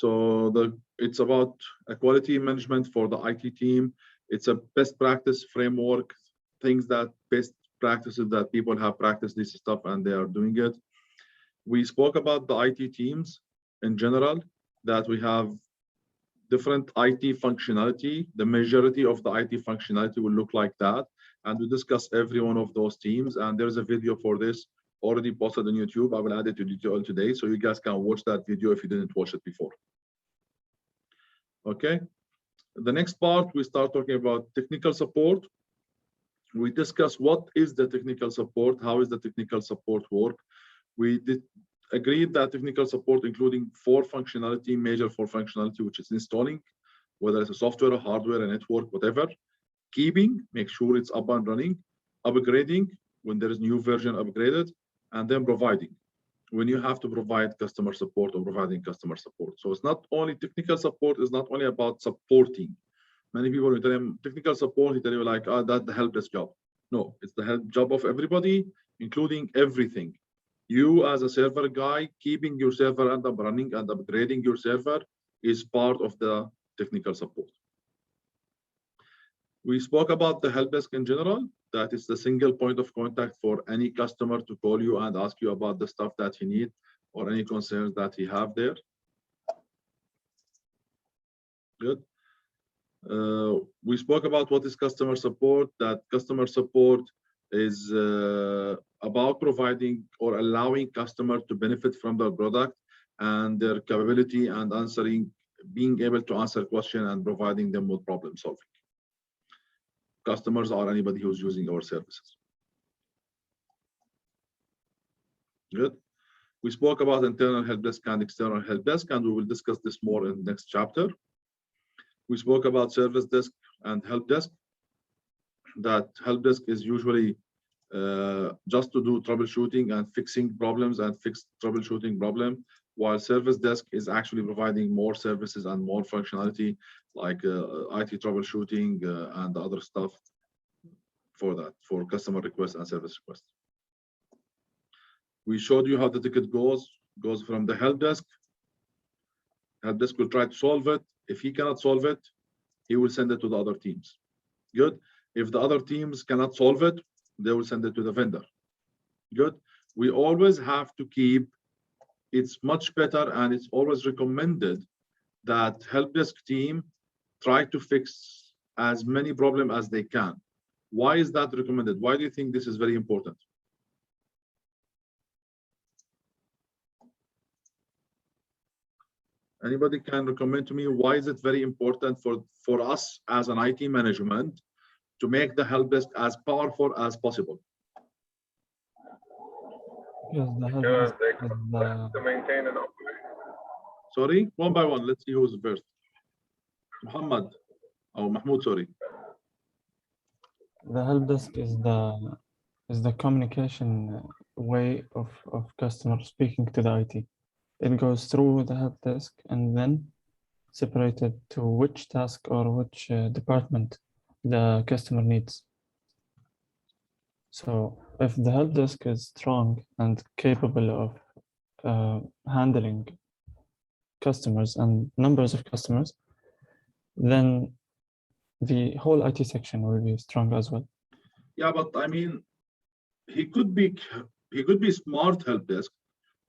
So it's about a quality management for the IT team. It's a best practice framework, best practices that people have practiced this stuff and they are doing it. We spoke about the IT teams in general, that we have different IT functionality. The majority of the IT functionality will look like that. And we discuss every one of those teams. And there's a video for this already posted on YouTube. I will add it to detail today, so you guys can watch that video if you didn't watch it before. Okay. The next part, we start talking about technical support. We discuss what is the technical support, how is the technical support work. We agreed that technical support, including major four functionality, which is installing, whether it's a software or hardware, a network, whatever. Keeping, make sure it's up and running. Upgrading, when there is new version upgraded. And then providing, when you have to provide customer support or providing customer support. So it's not only technical support, is not only about supporting. Many people will tell them technical support, he tell you like, oh, that's the help desk job. No, it's the help job of everybody, including everything. You as a server guy, keeping your server up running and upgrading your server is part of the technical support. We spoke about the help desk in general, that is the single point of contact for any customer to call you and ask you about the stuff that he needs or any concerns that he have there. Good. We spoke about what is customer support, that customer support is about providing or allowing customers to benefit from their product and their capability and being able to answer questions and providing them with problem solving. Customers are anybody who's using our services. Good. We spoke about internal help desk and external help desk, and we will discuss this more in the next chapter. We spoke about service desk and help desk. That help desk is usually just to do troubleshooting and fixing problems and fix troubleshooting problem, while service desk is actually providing more services and more functionality like IT troubleshooting and other stuff for that, for customer requests and service requests. We showed you how the ticket goes from the help desk. Help desk will try to solve it. If he cannot solve it, he will send it to the other teams. Good. If the other teams cannot solve it, they will send it to the vendor. Good. We always have to keep, it's much better and it's always recommended that help desk team try to fix as many problems as they can. Why is that recommended? Why do you think this is very important? Anybody can recommend to me why is it very important for us as an IT management to make the help desk as powerful as possible? Because they to maintain and operate. Sorry, one by one. Let's see who's first. Muhammad or Mahmoud, sorry. The help desk is the communication way of customer speaking to the IT. It goes through the help desk and then separated to which task or which department the customer needs. So if the help desk is strong and capable of handling customers and numbers of customers, then the whole IT section will be strong as well. Yeah, but I mean, he could be smart help desk,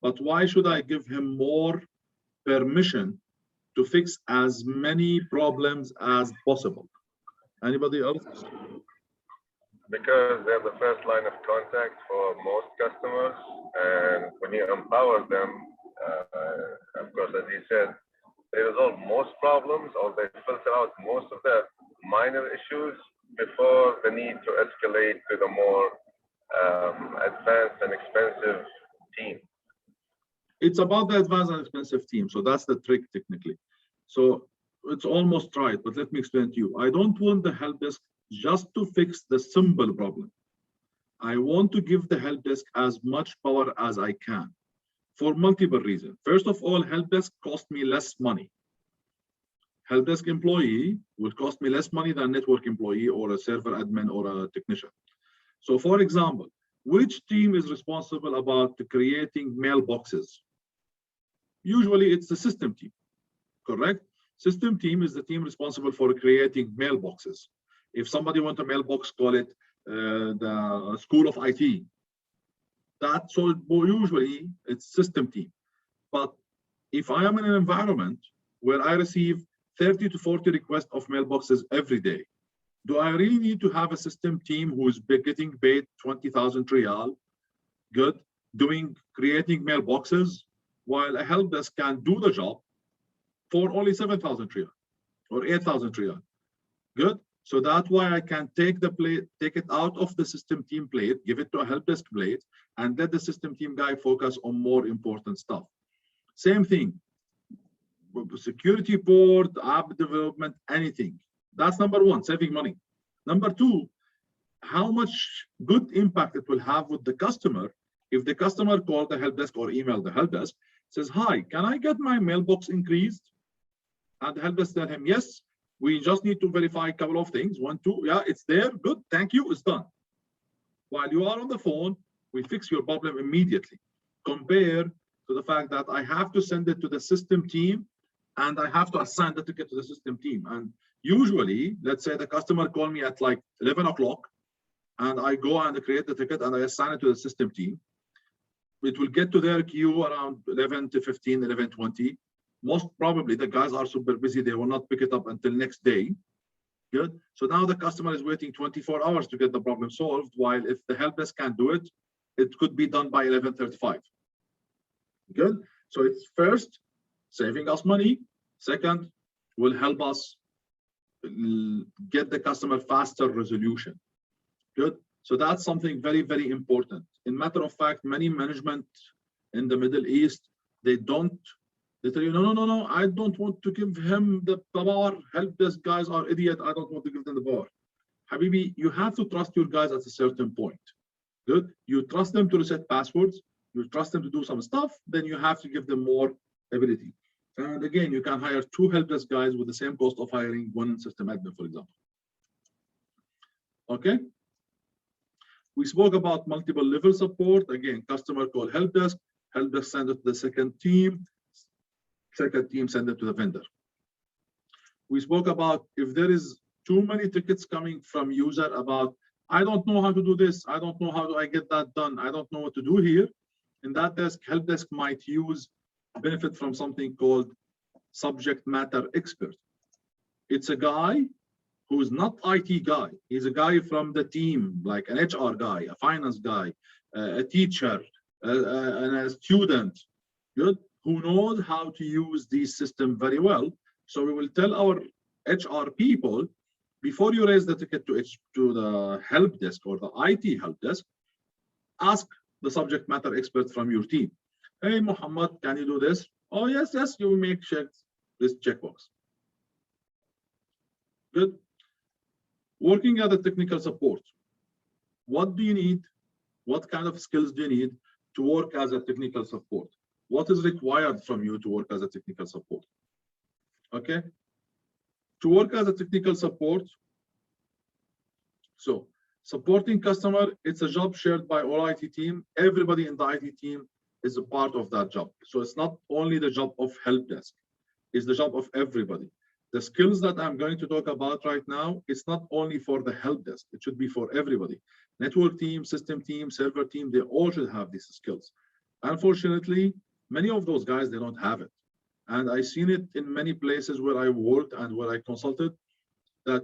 but why should I give him more permission to fix as many problems as possible? Anybody else? Because they're the first line of contact for most customers, and when you empower them, of course, as you said, they resolve most problems or they filter out most of the minor issues before the need to escalate to the more advanced and expensive team. It's about the advanced and expensive team. So that's the trick technically. So it's almost right, but let me explain to you. I don't want the help desk just to fix the simple problem. I want to give the help desk as much power as I can for multiple reasons. First of all, help desk cost me less money. Help desk employee will cost me less money than network employee or a server admin or a technician. So for example, which team is responsible about creating mailboxes? Usually it's the system team. correct? System team is the team responsible for creating mailboxes. If somebody wants a mailbox, call it the School of IT. That's so usually it's system team. But if I am in an environment where I receive 30 to 40 requests of mailboxes every day, do I really need to have a system team who is getting paid 20,000 riyal, good, creating mailboxes, while a help desk can do the job for only 7,000 riyal or 8,000 riyal? Good. So that's why I can take it out of the system team plate, give it to a help desk plate, and let the system team guy focus on more important stuff. Same thing, security board, app development, anything. That's number one, saving money. Number two, how much good impact it will have with the customer if the customer called the help desk or emailed the help desk, says, hi, can I get my mailbox increased? And the help desk tell him, yes, we just need to verify a couple of things. 1, 2, yeah, it's there, good, thank you, it's done. While you are on the phone, we fix your problem immediately. Compare to the fact that I have to send it to the system team and I have to assign the ticket to the system team. And usually, let's say the customer called me at like 11 o'clock and I go and create the ticket and I assign it to the system team. It will get to their queue around 11 to 15, 11:20. Most probably the guys are super busy. They will not pick it up until next day. Good. So now the customer is waiting 24 hours to get the problem solved, while if the help desk can do it, it could be done by 11:35. Good. So it's first, saving us money. Second, will help us get the customer faster resolution. Good. So that's something very, very important. In matter of fact, many management in the Middle East, they tell you, no, I don't want to give him the power. Help desk guys are idiot. I don't want to give them the power. Habibi, you have to trust your guys at a certain point. Good. You trust them to reset passwords. You trust them to do some stuff. Then you have to give them more ability. And again, you can hire 2 help desk guys with the same cost of hiring 1 system admin, for example. Okay. We spoke about multiple level support. Again, customer call help desk send it to the second team send it to the vendor. We spoke about if there is too many tickets coming from user about, I don't know how to do this, I don't know how do I get that done, I don't know what to do here. In that desk, help desk might benefit from something called subject matter expert. It's a guy who's not IT guy. He's a guy from the team, like an HR guy, a finance guy, a teacher, and a student, good, who knows how to use these systems very well. So we will tell our HR people, before you raise the ticket to the help desk or the IT help desk, ask the subject matter expert from your team. Hey, Muhammad, can you do this? Oh, yes, you will make this checkbox. Good. Working as a technical support. What do you need? What kind of skills do you need to work as a technical support? What is required from you to work as a technical support? Okay. To work as a technical support, so supporting customer, it's a job shared by all IT team. Everybody in the IT team is a part of that job. So it's not only the job of help desk, it's the job of everybody. The skills that I'm going to talk about right now, it's not only for the help desk, it should be for everybody. Network team, system team, server team, they all should have these skills. Unfortunately, many of those guys, they don't have it. And I've seen it in many places where I worked and where I consulted, that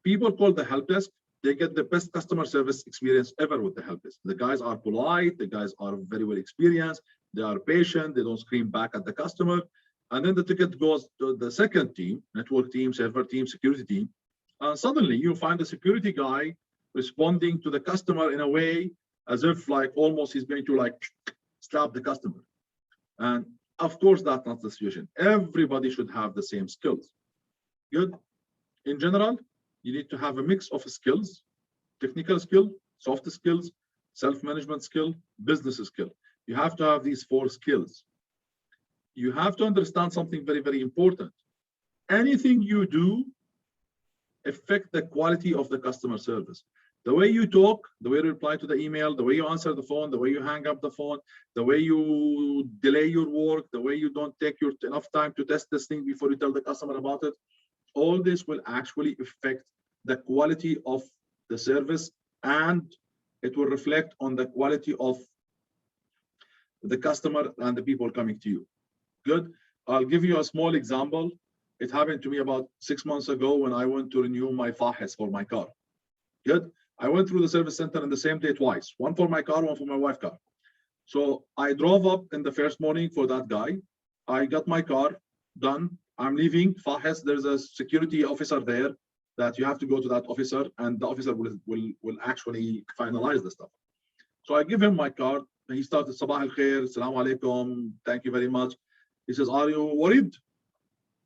people call the help desk, they get the best customer service experience ever with the help desk. The guys are polite, the guys are very well experienced, they are patient, they don't scream back at the customer. And then the ticket goes to the second team, network team, server team, security team. And suddenly you find the security guy responding to the customer in a way as if like almost he's going to like slap the customer. And of course, that's not the situation. Everybody should have the same skills. Good. In general, you need to have a mix of skills, technical skill, soft skills, self-management skill, business skill. You have to have these 4 skills. You have to understand something very, very important. Anything you do affects the quality of the customer service. The way you talk, the way you reply to the email, the way you answer the phone, the way you hang up the phone, the way you delay your work, the way you don't take enough time to test this thing before you tell the customer about it, all this will actually affect the quality of the service, and it will reflect on the quality of the customer and the people coming to you. Good. I'll give you a small example. It happened to me about 6 months ago when I went to renew my FAHES for my car. Good. I went through the service center in the same day twice, one for my car, one for my wife's car. So I drove up in the first morning for that guy. I got my car done. I'm leaving FAHES. There's a security officer there that you have to go to that officer, and the officer will actually finalize the stuff. So I give him my card, and he started, Sabah al khair, Assalamu alaikum, thank you very much. He says, are you worried?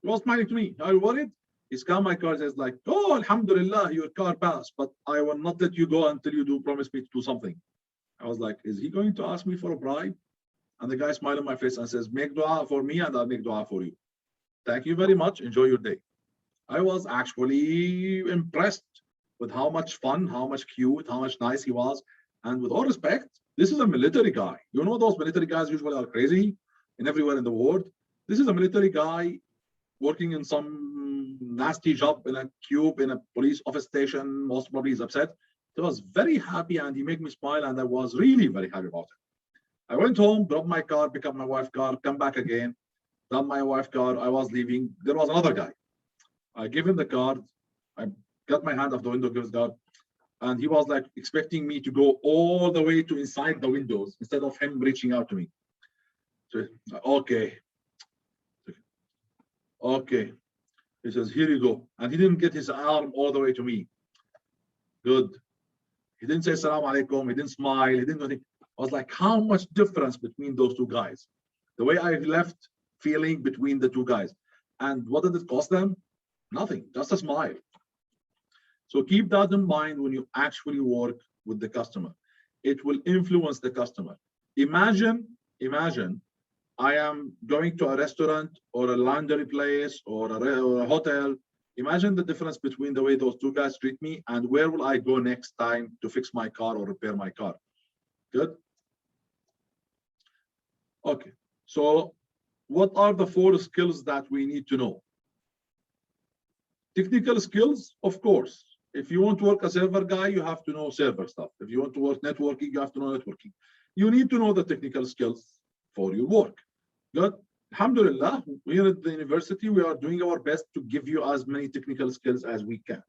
He was smiling to me. Are you worried? He scanned my card, says like, oh, alhamdulillah, your car passed, but I will not let you go until you do promise me to do something. I was like, is he going to ask me for a bribe? And the guy smiled on my face and says, make dua for me and I'll make dua for you. Thank you very much. Enjoy your day. I was actually impressed with how much fun, how much cute, how much nice he was. And with all respect, this is a military guy. You know, those military guys usually are crazy and everywhere in the world. This is a military guy working in some nasty job in a cube in a police office station. Most probably he's upset. He was very happy and he made me smile, and I was really very happy about it. I went home, dropped my car, pick up my wife's car, come back again, dropped my wife's car. I was leaving. There was another guy. I give him the card. I got my hand off the window, give his card, and he was like expecting me to go all the way to inside the windows instead of him reaching out to me. So, okay. Okay. He says, here you go. And he didn't get his arm all the way to me. Good. He didn't say salam alaikum. He didn't smile. He didn't do anything. I was like, how much difference between those two guys? The way I left feeling between the two guys. And what did it cost them? Nothing, just a smile. So keep that in mind when you actually work with the customer. It will influence the customer. Imagine I am going to a restaurant or a laundry place or a hotel. Imagine the difference between the way those two guys treat me and where will I go next time to fix my car or repair my car. Good. Okay. So what are the 4 skills that we need to know? Technical skills, of course. If you want to work a server guy, you have to know server stuff. If you want to work networking, you have to know networking. You need to know the technical skills for your work. Good. Alhamdulillah, here at the university, we are doing our best to give you as many technical skills as we can.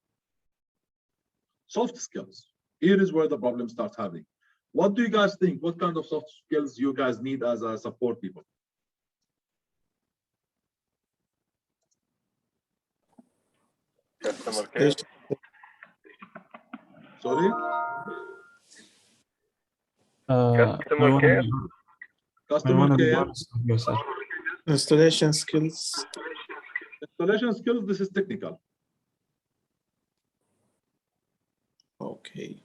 Soft skills. Here is where the problem starts happening. What do you guys think? What kind of soft skills you guys need as a support people? Customer care. Sorry? Customer care. Customer care. Installation skills. Installation skills, this is technical. Okay.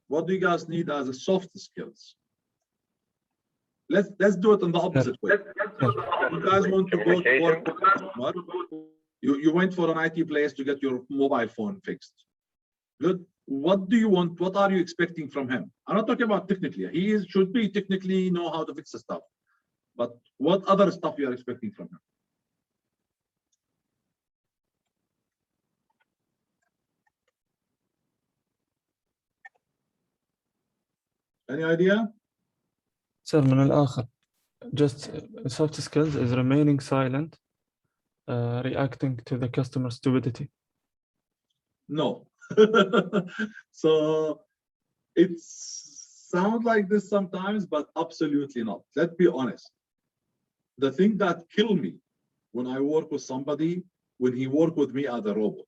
What do you guys need as a soft skills? Let's do it in the opposite way. You guys want to go to work with a customer. You went for an IT place to get your mobile phone fixed. Good. What do you want? What are you expecting from him? I'm not talking about technically. He should be technically know how to fix the stuff. But what other stuff you are expecting from him? Any idea? Sir, من الآخر, just soft skills is remaining silent, reacting to the customer's stupidity. No. So it sounds like this sometimes, but absolutely not. Let's be honest. The thing that killed me when I work with somebody, when he worked with me as a robot.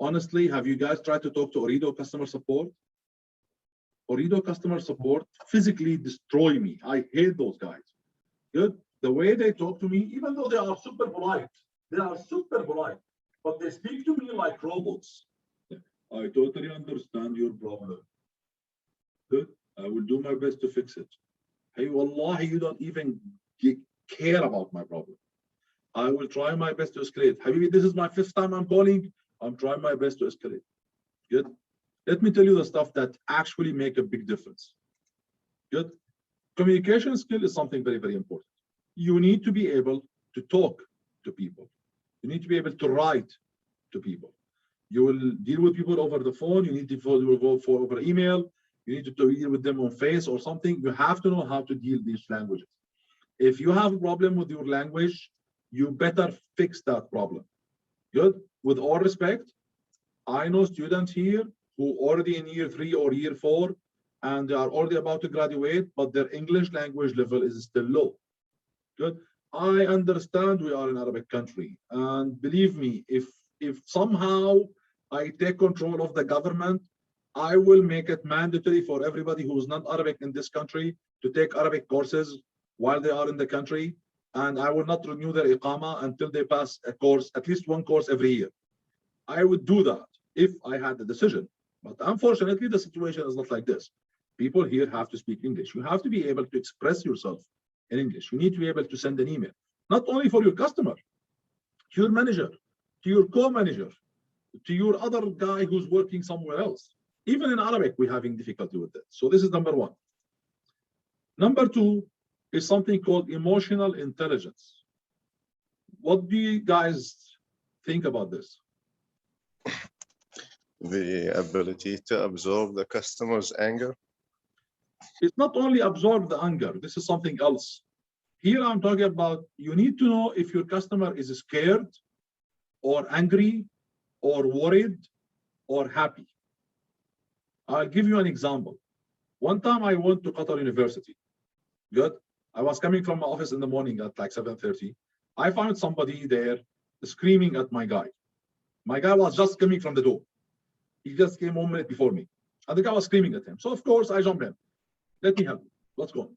Honestly, have you guys tried to talk to Orido customer support? Orido customer support physically destroy me. I hate those guys. Good. The way they talk to me, even though they are super polite, but they speak to me like robots. I totally understand your problem. Good. I will do my best to fix it. Hey, wallahi, you don't even care about my problem. I will try my best to escalate. Habibi, this is my 5th time I'm calling. I'm trying my best to escalate. Good. Let me tell you the stuff that actually make a big difference. Good. Communication skill is something very, very important. You need to be able to talk to people. You need to be able to write to people. You will deal with people over the phone. You need to go for over email. You need to deal with them on face or something. You have to know how to deal these languages. If you have a problem with your language, you better fix that problem. Good. With all respect, I know students here who already in year 3 or year 4, and they are already about to graduate, but their English language level is still low. Good. I understand we are an Arabic country, and believe me, if somehow I take control of the government, I will make it mandatory for everybody who is not Arabic in this country to take Arabic courses while they are in the country, and I will not renew their iqama until they pass a course, at least one course every year. I would do that if I had the decision, but unfortunately, the situation is not like this. People here have to speak English. You have to be able to express yourself in English. You need to be able to send an email, not only for your customer, to your manager, to your co-manager, to your other guy who's working somewhere else. Even in Arabic, we're having difficulty with that. So this is number one. Number two is something called emotional intelligence. What do you guys think about this? The ability to absorb the customer's anger. It's not only absorb the anger. This is something else. Here I'm talking about you need to know if your customer is scared or angry or worried or happy. I'll give you an example. One time I went to Qatar University. Good. I was coming from my office in the morning at like 7:30. I found somebody there screaming at my guy. My guy was just coming from the door. He just came 1 minute before me. And the guy was screaming at him. So of course I jump in. Let me help you. What's going on?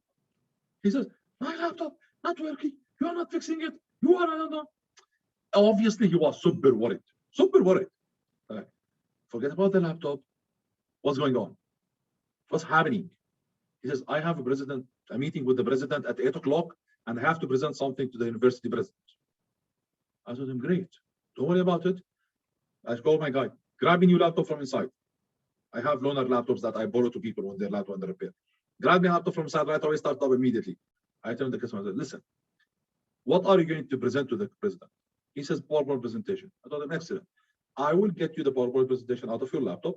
He says, my laptop not working. You are not fixing it. You are not. Obviously he was super worried. Super worried. Forget about the laptop. What's going on? What's happening? He says, I have a meeting with the president at 8 o'clock, and I have to present something to the university president. I told him, great. Don't worry about it. I called my guy, grab a new laptop from inside. I have loaner laptops that I borrow to people when their laptop under repair. Grab me a laptop from inside right away, start up immediately. I tell the customer, listen, what are you going to present to the president? He says, PowerPoint presentation. I told him, excellent. I will get you the PowerPoint presentation out of your laptop.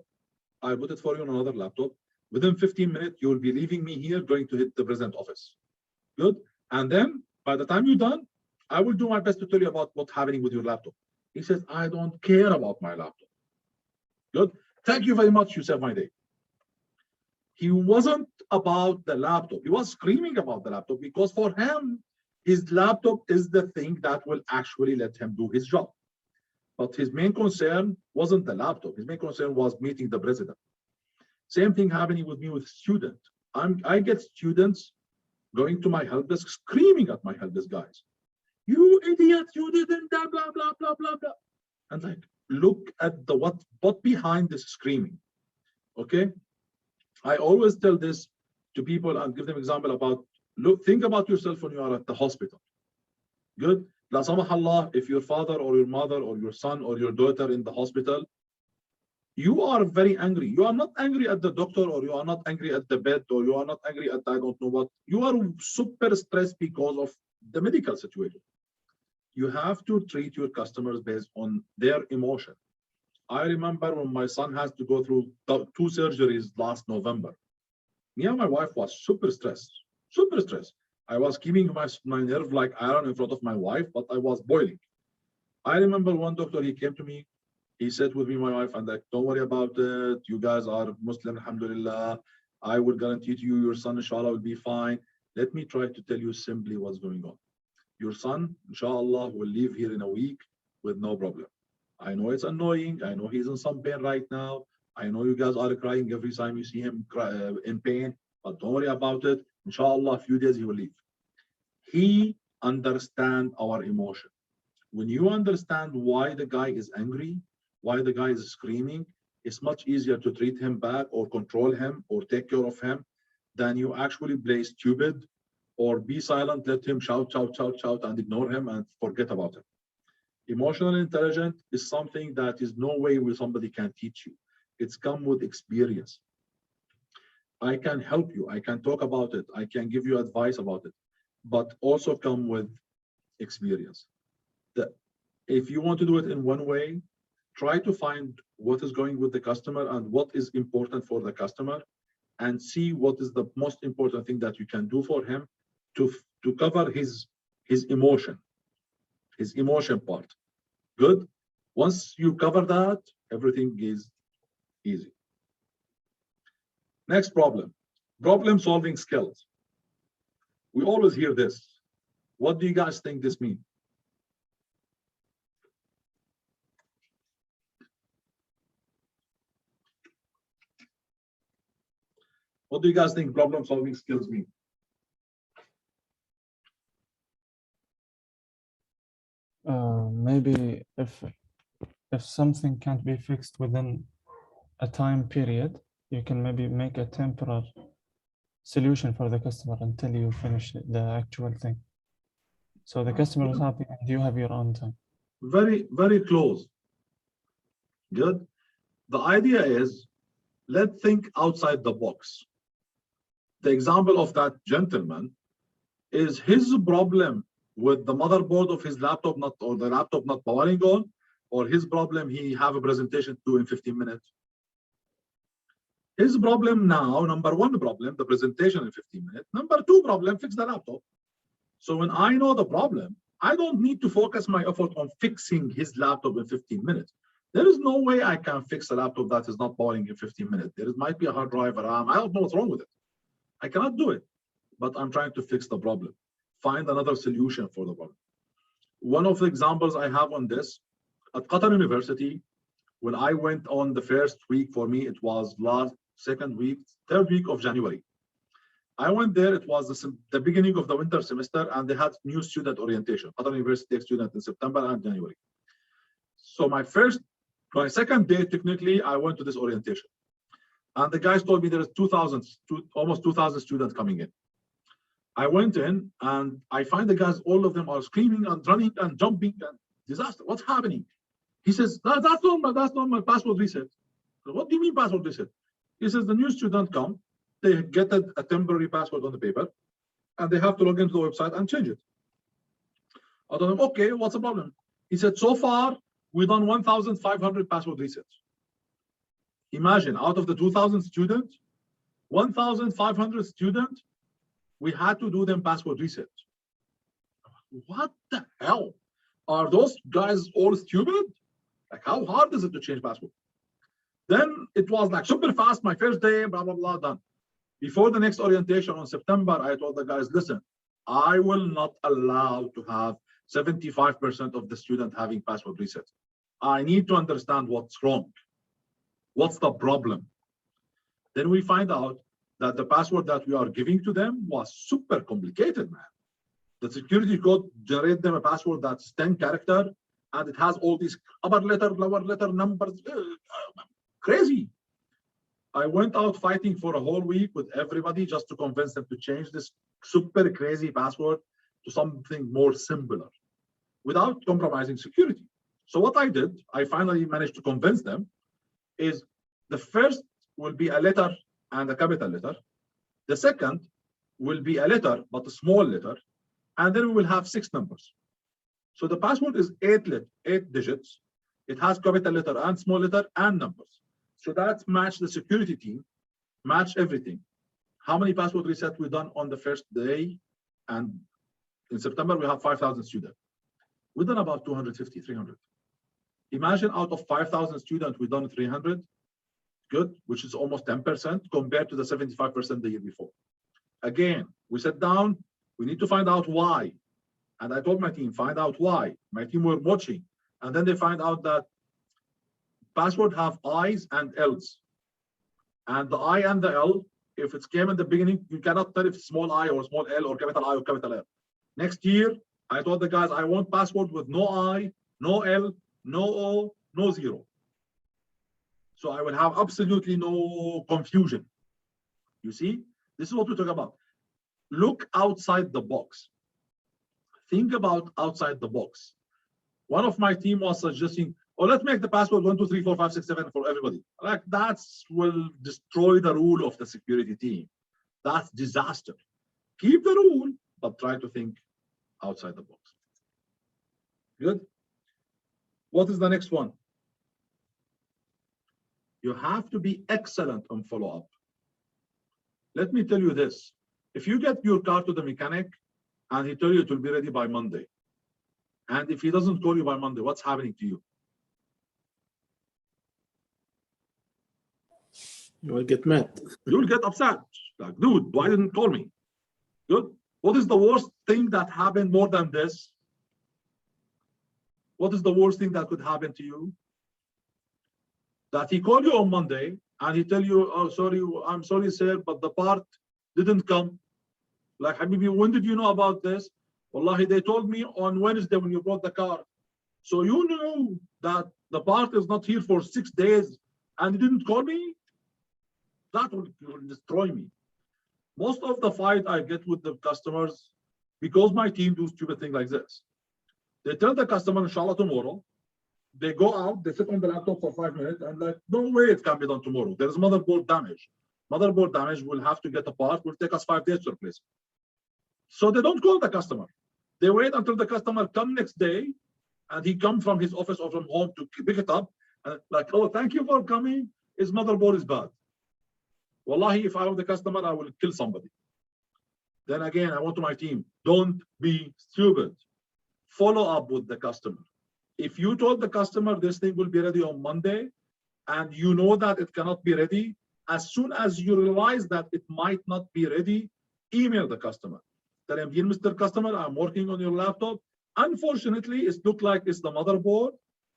I'll put it for you on another laptop. Within 15 minutes, you will be leaving me here, going to hit the president office. Good. And then by the time you're done, I will do my best to tell you about what's happening with your laptop. He says, I don't care about my laptop. Good. Thank you very much. You saved my day. He wasn't about the laptop. He was screaming about the laptop because for him, his laptop is the thing that will actually let him do his job. But his main concern wasn't the laptop. His main concern was meeting the president. Same thing happening with me with students. I get students going to my help desk, screaming at my help desk guys. You idiot, you didn't, blah, blah, blah, blah, blah, blah. And like, look at the what behind this screaming. Okay? I always tell this to people and give them example about, look, think about yourself when you are at the hospital. Good? La samahallah, if your father or your mother or your son or your daughter in the hospital, you are very angry. You are not angry at the doctor, or you are not angry at the bed, or you are not angry at I don't know what. You are super stressed because of the medical situation. You have to treat your customers based on their emotion. I remember when my son has to go through 2 surgeries last November. Me and my wife was super stressed, super stressed. I was keeping my nerve like iron in front of my wife, but I was boiling. I remember one doctor, he came to me, he said with me, my wife, and like, don't worry about it. You guys are Muslim, alhamdulillah. I will guarantee to you, your son, inshallah, will be fine. Let me try to tell you simply what's going on. Your son, inshallah, will leave here in a week with no problem. I know it's annoying. I know he's in some pain right now. I know you guys are crying every time you see him in pain, but don't worry about it. Inshallah, a few days he will leave. He understands our emotion. When you understand why the guy is angry, why the guy is screaming, it's much easier to treat him back or control him or take care of him than you actually play stupid or be silent, let him shout, shout, shout, shout, and ignore him and forget about him. Emotional intelligence is something that is no way where somebody can teach you. It's come with experience. I can help you. I can talk about it. I can give you advice about it, but also come with experience. If you want to do it in one way, try to find what is going with the customer and what is important for the customer, and see what is the most important thing that you can do for him to cover his emotion part. Good. Once you cover that, everything is easy. Next problem solving skills. We always hear this. What do you guys think this means? What do you guys think problem solving skills mean? Maybe if something can't be fixed within a time period, you can maybe make a temporary solution for the customer until you finish the actual thing. So the customer is happy and you have your own time. Very, very close. Good. The idea is, let's think outside the box. The example of that gentleman is his problem with the motherboard of his laptop not, or the laptop not powering on, or his problem he have a presentation to do in 15 minutes. His problem now, number one problem, the presentation in 15 minutes. Number two problem, fix the laptop. So when I know the problem, I don't need to focus my effort on fixing his laptop in 15 minutes. There is no way I can fix a laptop that is not powering in 15 minutes. There might be a hard drive, RAM. I don't know what's wrong with it. I cannot do it, but I'm trying to fix the problem. Find another solution for the problem. One of the examples I have on this, at Qatar University, when I went on the first week, for me, it was third week of January. I went there, it was the beginning of the winter semester, and they had new student orientation. Qatar University takes students in September and January. So my second day, technically, I went to this orientation. And the guys told me there is almost 2,000 students coming in. I went in and I find the guys, all of them are screaming and running and jumping and disaster. What's happening? He says, that's not my password reset. What do you mean password reset? He says, the new student come, they get a temporary password on the paper, and they have to log into the website and change it. I told him, okay, what's the problem? He said, so far, we've done 1,500 password resets. Imagine, out of the 2,000 students, 1,500 students, we had to do them password reset. What the hell? Are those guys all stupid? Like, how hard is it to change password? Then it was like super fast, my first day, blah, blah, blah, done. Before the next orientation on September, I told the guys, listen, I will not allow to have 75% of the student having password reset. I need to understand what's wrong. What's the problem? Then we find out that the password that we are giving to them was super complicated, man. The security code generates them a password that's 10 characters, and it has all these upper letter, lower letter numbers. Crazy. I went out fighting for a whole week with everybody just to convince them to change this super crazy password to something more simpler without compromising security. So what I did, I finally managed to convince them, is the first will be a letter and a capital letter. The second will be a letter, but a small letter. And then we will have 6 numbers. So the password is 8 digits. It has capital letter and small letter and numbers. So that's match the security team, match everything. How many password resets we done on the first day? And in September, we have 5,000 students. We've done about 250, 300. Imagine out of 5,000 students, we've done 300. Good, which is almost 10% compared to the 75% the year before. Again, we sat down, we need to find out why. And I told my team, find out why. My team were watching. And then they find out that password have I's and L's. And the I and the L, if it came in the beginning, you cannot tell if it's small I or small L or capital I or capital L. Next year, I told the guys, I want password with no I, no L, no O, no 0. So I will have absolutely no confusion. You see, this is what we talk about. Look outside the box. Think about outside the box. One of my team was suggesting, Or let's make the password 1, 2, 3, 4, 5, 6, 7 for everybody. Like that will destroy the rule of the security team. That's disaster. Keep the rule, but try to think outside the box. Good. What is the next one? You have to be excellent on follow-up. Let me tell you this. If you get your car to the mechanic and he tells you it will be ready by Monday, and if he doesn't call you by Monday, what's happening to you? You will get mad. You will get upset. Like, dude, why didn't you call me? Good. What is the worst thing that happened more than this? What is the worst thing that could happen to you? That he called you on Monday and he tell you, oh, sorry, I'm sorry, sir, but the part didn't come. Like, Habibi, when did you know about this? Wallahi, they told me on Wednesday when you brought the car. So you know that the part is not here for 6 days and you didn't call me? That will destroy me. Most of the fight I get with the customers, because my team do stupid things like this. They tell the customer, inshallah, tomorrow. They go out, they sit on the laptop for 5 minutes, and like, no way it can be done tomorrow. There's motherboard damage. Motherboard damage will have to get a part, will take us 5 days to replace it. So they don't call the customer. They wait until the customer come next day, and he come from his office or from home to pick it up, and like, oh, thank you for coming. His motherboard is bad. Wallahi, if I were the customer, I will kill somebody. Then again, I want to my team, don't be stupid. Follow up with the customer. If you told the customer this thing will be ready on Monday, and you know that it cannot be ready, as soon as you realize that it might not be ready, email the customer. Tell him, dear Mr. Customer, I'm working on your laptop. Unfortunately, it looks like it's the motherboard.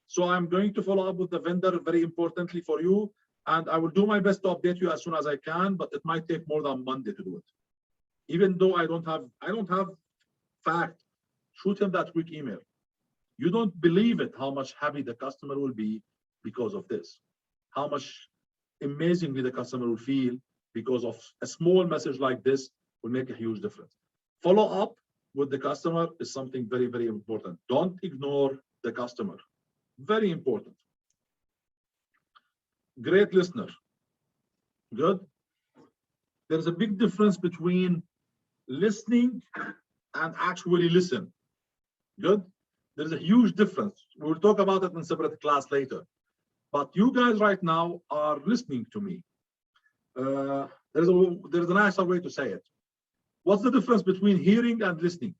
So I'm going to follow up with the vendor very importantly for you. And I will do my best to update you as soon as I can, but it might take more than Monday to do it. Even though I don't have fact, shoot him that quick email. You don't believe it, how much happy the customer will be because of this. How much amazingly the customer will feel because of a small message like this will make a huge difference. Follow up with the customer is something very, very important. Don't ignore the customer. Very important. Great listener. Good. There's a big difference between listening and actually listen. Good. There's a huge difference. We'll talk about it in separate class later. But you guys right now are listening to me. There's a nicer way to say it. What's the difference between hearing and listening?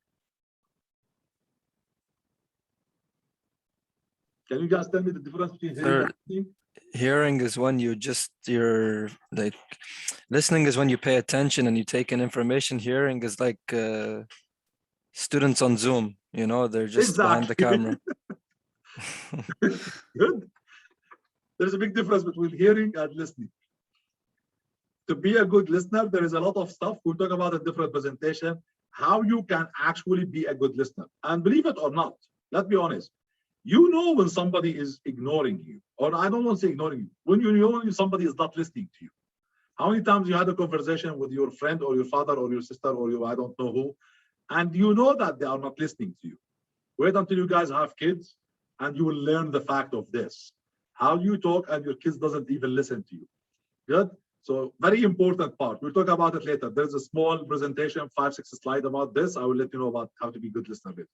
Can you guys tell me the difference between hearing and listening? Hearing is when you're like, listening is when you pay attention and you take in information. Hearing is like students on Zoom, you know, they're just behind the camera. Good. There's a big difference between hearing and listening. To be a good listener, there is a lot of stuff. We'll talk about a different presentation, how you can actually be a good listener. And believe it or not, let's be honest, you know when somebody is ignoring you, or I don't want to say ignoring you, when you know when somebody is not listening to you. How many times you had a conversation with your friend or your father or your sister or your I don't know who, and you know that they are not listening to you. Wait until you guys have kids and you will learn the fact of this. How you talk and your kids doesn't even listen to you. Good? So very important part. We'll talk about it later. There's a small presentation, 5-6 slides about this. I will let you know about how to be a good listener later.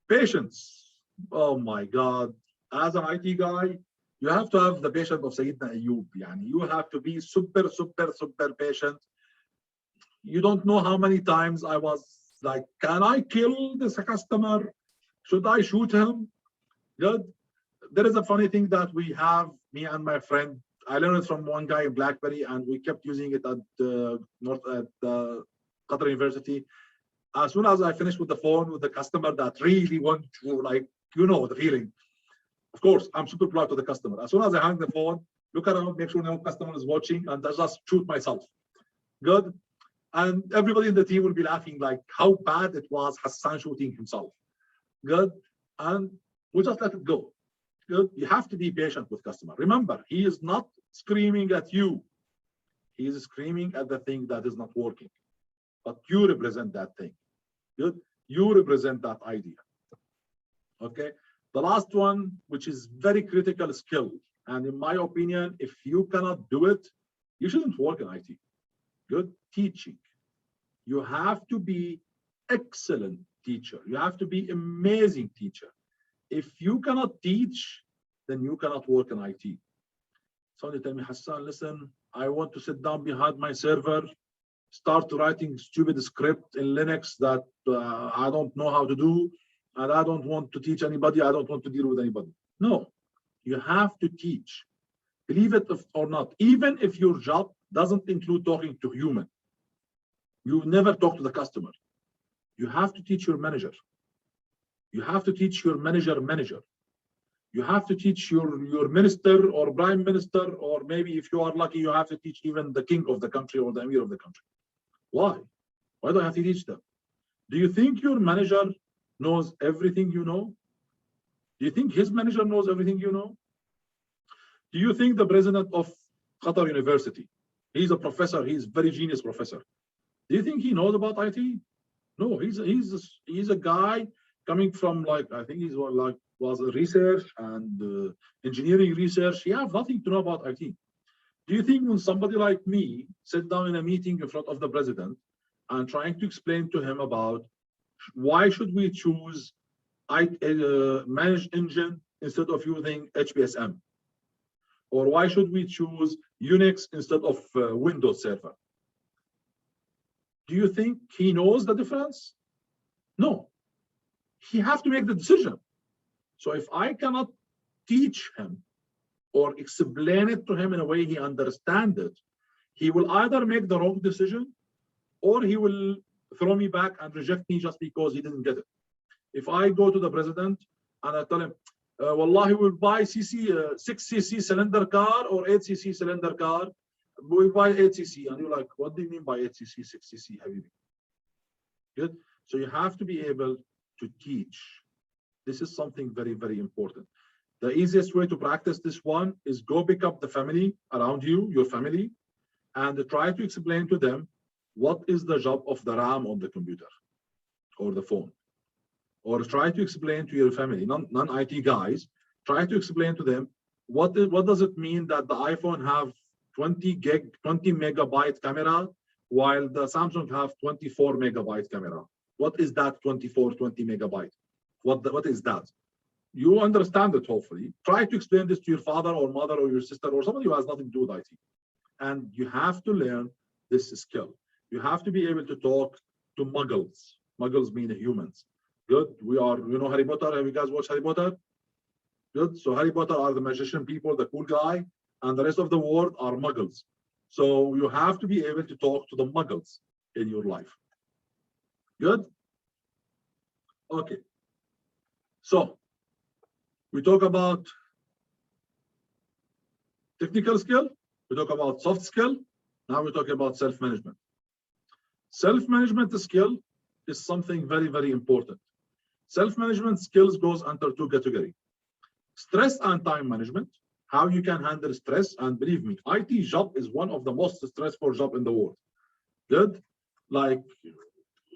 Patience. Oh my God. As an IT guy, you have to have the patience of Sayyidina Ayyub. You have to be super patient. You don't know how many times I was like, can I kill this customer? Should I shoot him? Good. There is a funny thing that we have, me and my friend, I learned it from one guy in BlackBerry, and we kept using it at Qatar University. As soon as I finished with the phone with the customer that really want to, like, you know, the feeling. Of course, I'm super proud to the customer. As soon as I hang the phone, look around, make sure no customer is watching, and I just shoot myself. Good. And everybody in the team will be laughing like how bad it was Hassan shooting himself. Good. And we just let it go. Good. You have to be patient with customer. Remember, he is not screaming at you. He is screaming at the thing that is not working. But you represent that thing. Good. You represent that idea. Okay. The last one, which is very critical skill, and in my opinion, if you cannot do it, you shouldn't work in IT. Good teaching. You have to be excellent teacher. You have to be amazing teacher. If you cannot teach, then you cannot work in IT. Somebody tell me, Hassan, listen, I want to sit down behind my server, start writing stupid script in Linux that I don't know how to do, and I don't want to teach anybody. I don't want to deal with anybody. No, you have to teach. Believe it or not, even if your job doesn't include talking to human, you never talk to the customer. You have to teach your manager. You have to teach your manager. You have to teach your minister or prime minister, or maybe if you are lucky, you have to teach even the king of the country or the emir of the country. Why? Why do I have to teach them? Do you think your manager knows everything you know? Do you think his manager knows everything you know? Do you think the president of Qatar University, he's a professor, he's a very genius professor. Do you think he knows about IT? No, he's a guy coming from, like, I think was a research and engineering research. He has nothing to know about IT. Do you think when somebody like me sit down in a meeting in front of the president and trying to explain to him about why should we choose managed engine instead of using HPSM? Or why should we choose Unix instead of Windows Server? Do you think he knows the difference? No. He has to make the decision. So if I cannot teach him or explain it to him in a way he understands it, he will either make the wrong decision or he will throw me back and reject me just because he didn't get it. If I go to the president and I tell him, Wallahi, we'll buy 6cc cylinder car or 8cc cylinder car, we buy 8cc. And you're like, what do you mean by 8cc, 6cc, Habibi? Good. So you have to be able to teach. This is something very, very important. The easiest way to practice this one is go pick up the family around you, your family, and try to explain to them what is the job of the RAM on the computer or the phone. Or try to explain to your family, non-IT guys, try to explain to them what does it mean that the iPhone have 20 megabyte camera while the Samsung have 24 megabyte camera. What is that 20 megabyte? What is that? You understand it, hopefully. Try to explain this to your father or mother or your sister or somebody who has nothing to do with IT. And you have to learn this skill. You have to be able to talk to muggles. Muggles mean humans. Good. We are, you know, Harry Potter. Have you guys watched Harry Potter? Good. So Harry Potter are the magician people, the cool guy, and the rest of the world are muggles. So you have to be able to talk to the muggles in your life. Good. Okay. So we talk about technical skill. We talk about soft skill. Now we're talking about self-management. Self-management skill is something very, very important. Self-management skills goes under two categories. Stress and time management, how you can handle stress. And believe me, IT job is one of the most stressful job in the world. Good? Like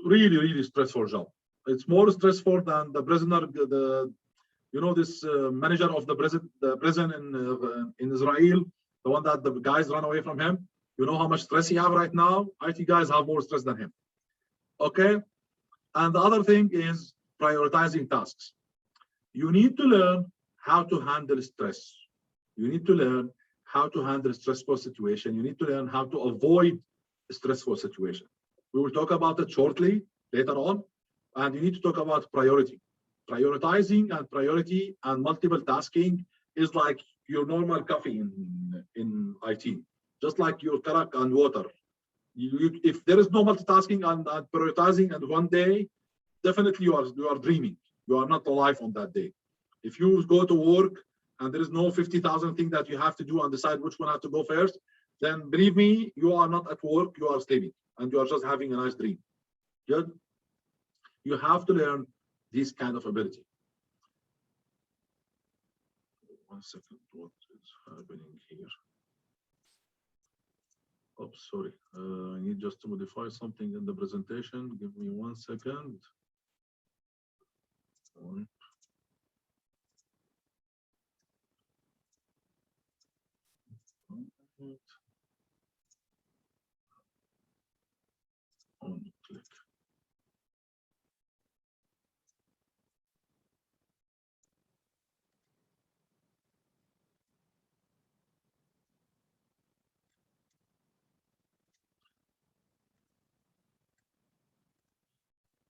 really, really stressful job. It's more stressful than the prisoner, this manager of the prison in Israel, the one that the guys run away from him. You know how much stress he have right now? IT guys have more stress than him. Okay? And the other thing is prioritizing tasks. You need to learn how to handle stress. You need to learn how to handle stressful situation. You need to learn how to avoid stressful situation. We will talk about it shortly later on. And you need to talk about priority. Prioritizing and priority and multiple tasking is like your normal coffee in IT. Just like your karak and water. If there is no multitasking and prioritizing and one day, definitely you are dreaming. You are not alive on that day. If you go to work and there is no 50,000 things that you have to do and decide which one has to go first, then believe me, you are not at work, you are sleeping and you are just having a nice dream. Good? You have to learn this kind of ability. 1 second, what is happening here? Oh, sorry. I need just to modify something in the presentation. Give me 1 second. click.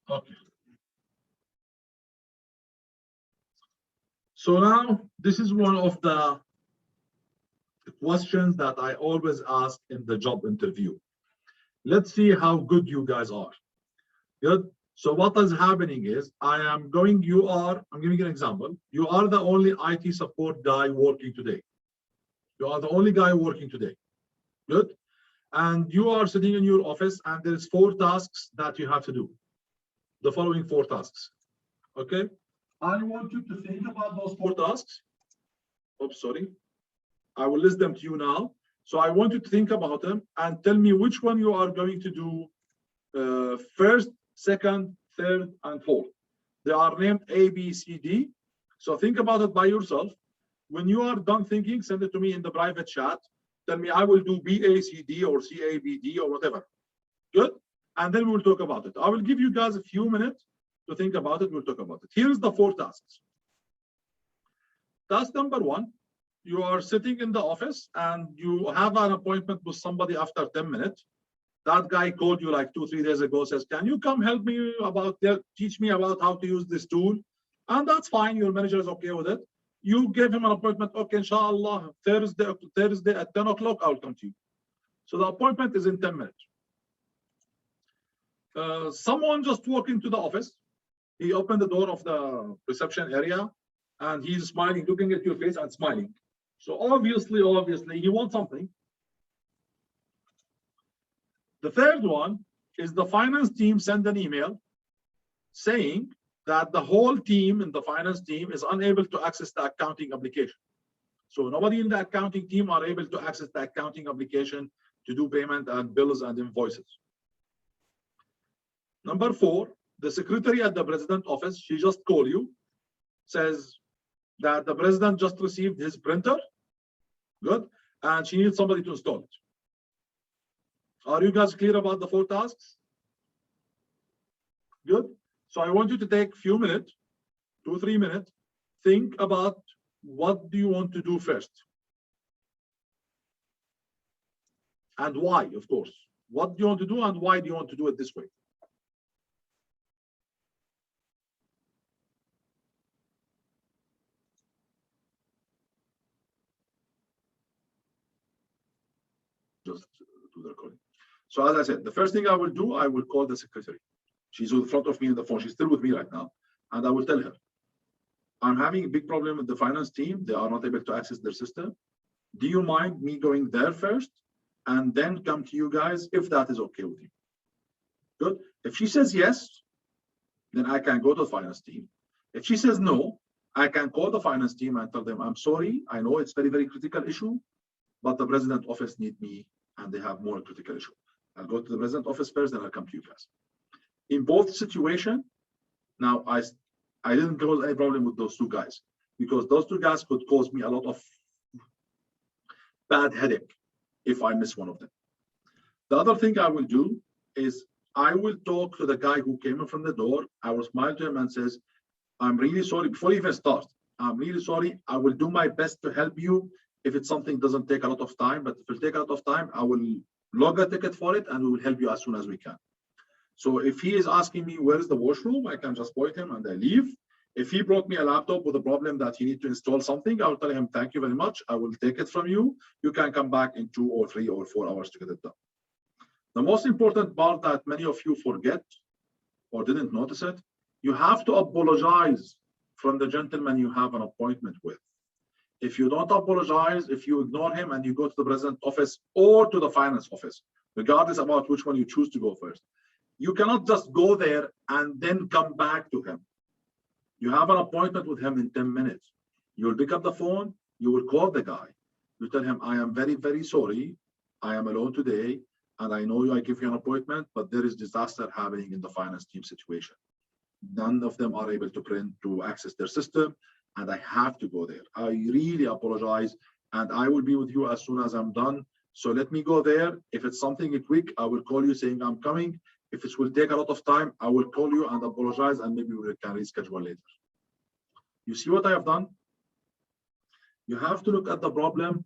Okay. So now this is one of the questions that I always ask in the job interview. Let's see how good you guys are. Good. So what is happening is I'm giving you an example. You are the only IT support guy working today. You are the only guy working today. Good. And you are sitting in your office and there's 4 tasks that you have to do. The following 4 tasks. Okay. I want you to think about those 4 tasks. Oops, sorry. I will list them to you now. So I want you to think about them and tell me which one you are going to do first, second, third, and fourth. They are named A, B, C, D. So think about it by yourself. When you are done thinking, send it to me in the private chat. Tell me I will do B, A, C, D, or C, A, B, D, or whatever. Good? And then we'll talk about it. I will give you guys a few minutes to think about it. We'll talk about it. Here's the 4 tasks. Task number 1, you are sitting in the office and you have an appointment with somebody after 10 minutes. That guy called you like 2-3 days ago, says, can you come help me teach me about how to use this tool? And that's fine. Your manager is okay with it. You gave him an appointment. Okay, inshallah, Thursday at 10 o'clock, I'll come to you. So the appointment is in 10 minutes. Someone just walked into the office. He opened the door of the reception area and he's smiling, looking at your face and smiling. So obviously, he wants something. The third one is the finance team send an email saying that the whole team in the finance team is unable to access the accounting application. So nobody in the accounting team are able to access the accounting application to do payment and bills and invoices. Number 4, the secretary at the president office, she just called you, says that the president just received his printer, good, and she needs somebody to install it. Are you guys clear about the 4 tasks? Good. So I want you to take a few minutes, 2-3 minutes, think about what do you want to do first? And why, of course. What do you want to do and why do you want to do it this way? Just do the recording. So as I said, the first thing I will do, I will call the secretary. She's in front of me on the phone. She's still with me right now. And I will tell her, I'm having a big problem with the finance team. They are not able to access their system. Do you mind me going there first and then come to you guys if that is okay with you? Good. If she says yes, then I can go to the finance team. If she says no, I can call the finance team and tell them, I'm sorry. I know it's very, very critical issue, but the president office need me and they have more critical issue. I'll go to the president office first, then I'll come to you guys. In both situations, now I didn't cause any problem with those 2 guys because those 2 guys could cause me a lot of bad headache if I miss one of them. The other thing I will do is I will talk to the guy who came in from the door. I will smile to him and says, I'm really sorry. Before he even starts, I'm really sorry. I will do my best to help you. If it's something doesn't take a lot of time, but if it take a lot of time, I will log a ticket for it and we will help you as soon as we can. So if he is asking me where is the washroom, I can just point him and I leave. If he brought me a laptop with a problem that he need to install something, I will tell him, thank you very much. I will take it from you. You can come back in 2 or 3 or 4 hours to get it done. The most important part that many of you forget or didn't notice it, you have to apologize from the gentleman you have an appointment with. If you don't apologize, if you ignore him and you go to the president office or to the finance office, regardless about which one you choose to go first, you cannot just go there and then come back to him. You have an appointment with him in 10 minutes. You will pick up the phone, you will call the guy. You tell him, I am very, very sorry. I am alone today. And I know I give you an appointment, but there is disaster happening in the finance team situation. None of them are able to access their system. And I have to go there. I really apologize. And I will be with you as soon as I'm done. So let me go there. If it's something quick, I will call you saying I'm coming. If it will take a lot of time, I will call you and apologize, and maybe we can reschedule later. You see what I have done? You have to look at the problem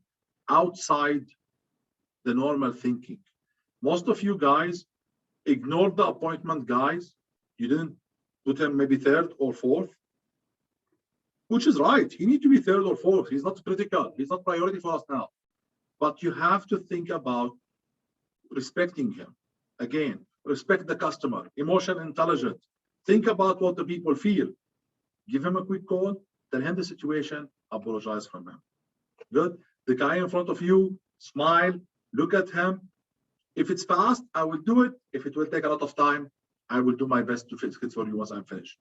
outside the normal thinking. Most of you guys ignored the appointment guys. You didn't put him maybe third or fourth, which is right. He needs to be third or fourth. He's not critical. He's not priority for us now. But you have to think about respecting him. Again, respect the customer, emotion intelligent. Think about what the people feel. Give him a quick call, tell him the situation, apologize from him. Good. The guy in front of you, smile, look at him. If it's fast, I will do it. If it will take a lot of time, I will do my best to fix it for you once I'm finished.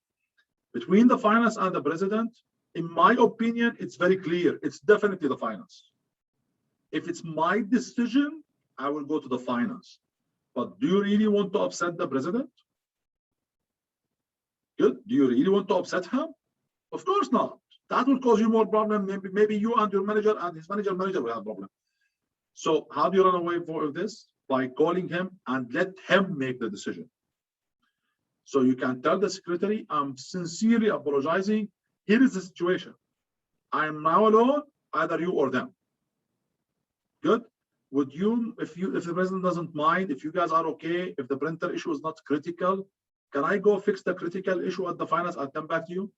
Between the finance and the president, in my opinion, it's very clear. It's definitely the finance. If it's my decision, I will go to the finance. But do you really want to upset the president? Good. Do you really want to upset him? Of course not. That will cause you more problem. Maybe you and your manager and his manager will have a problem. So how do you run away from this? By calling him and let him make the decision. So you can tell the secretary, I'm sincerely apologizing. Here is the situation. I am now alone, either you or them. Good. Would you, if the president doesn't mind, if you guys are okay, if the printer issue is not critical, can I go fix the critical issue at the finance and come back to you?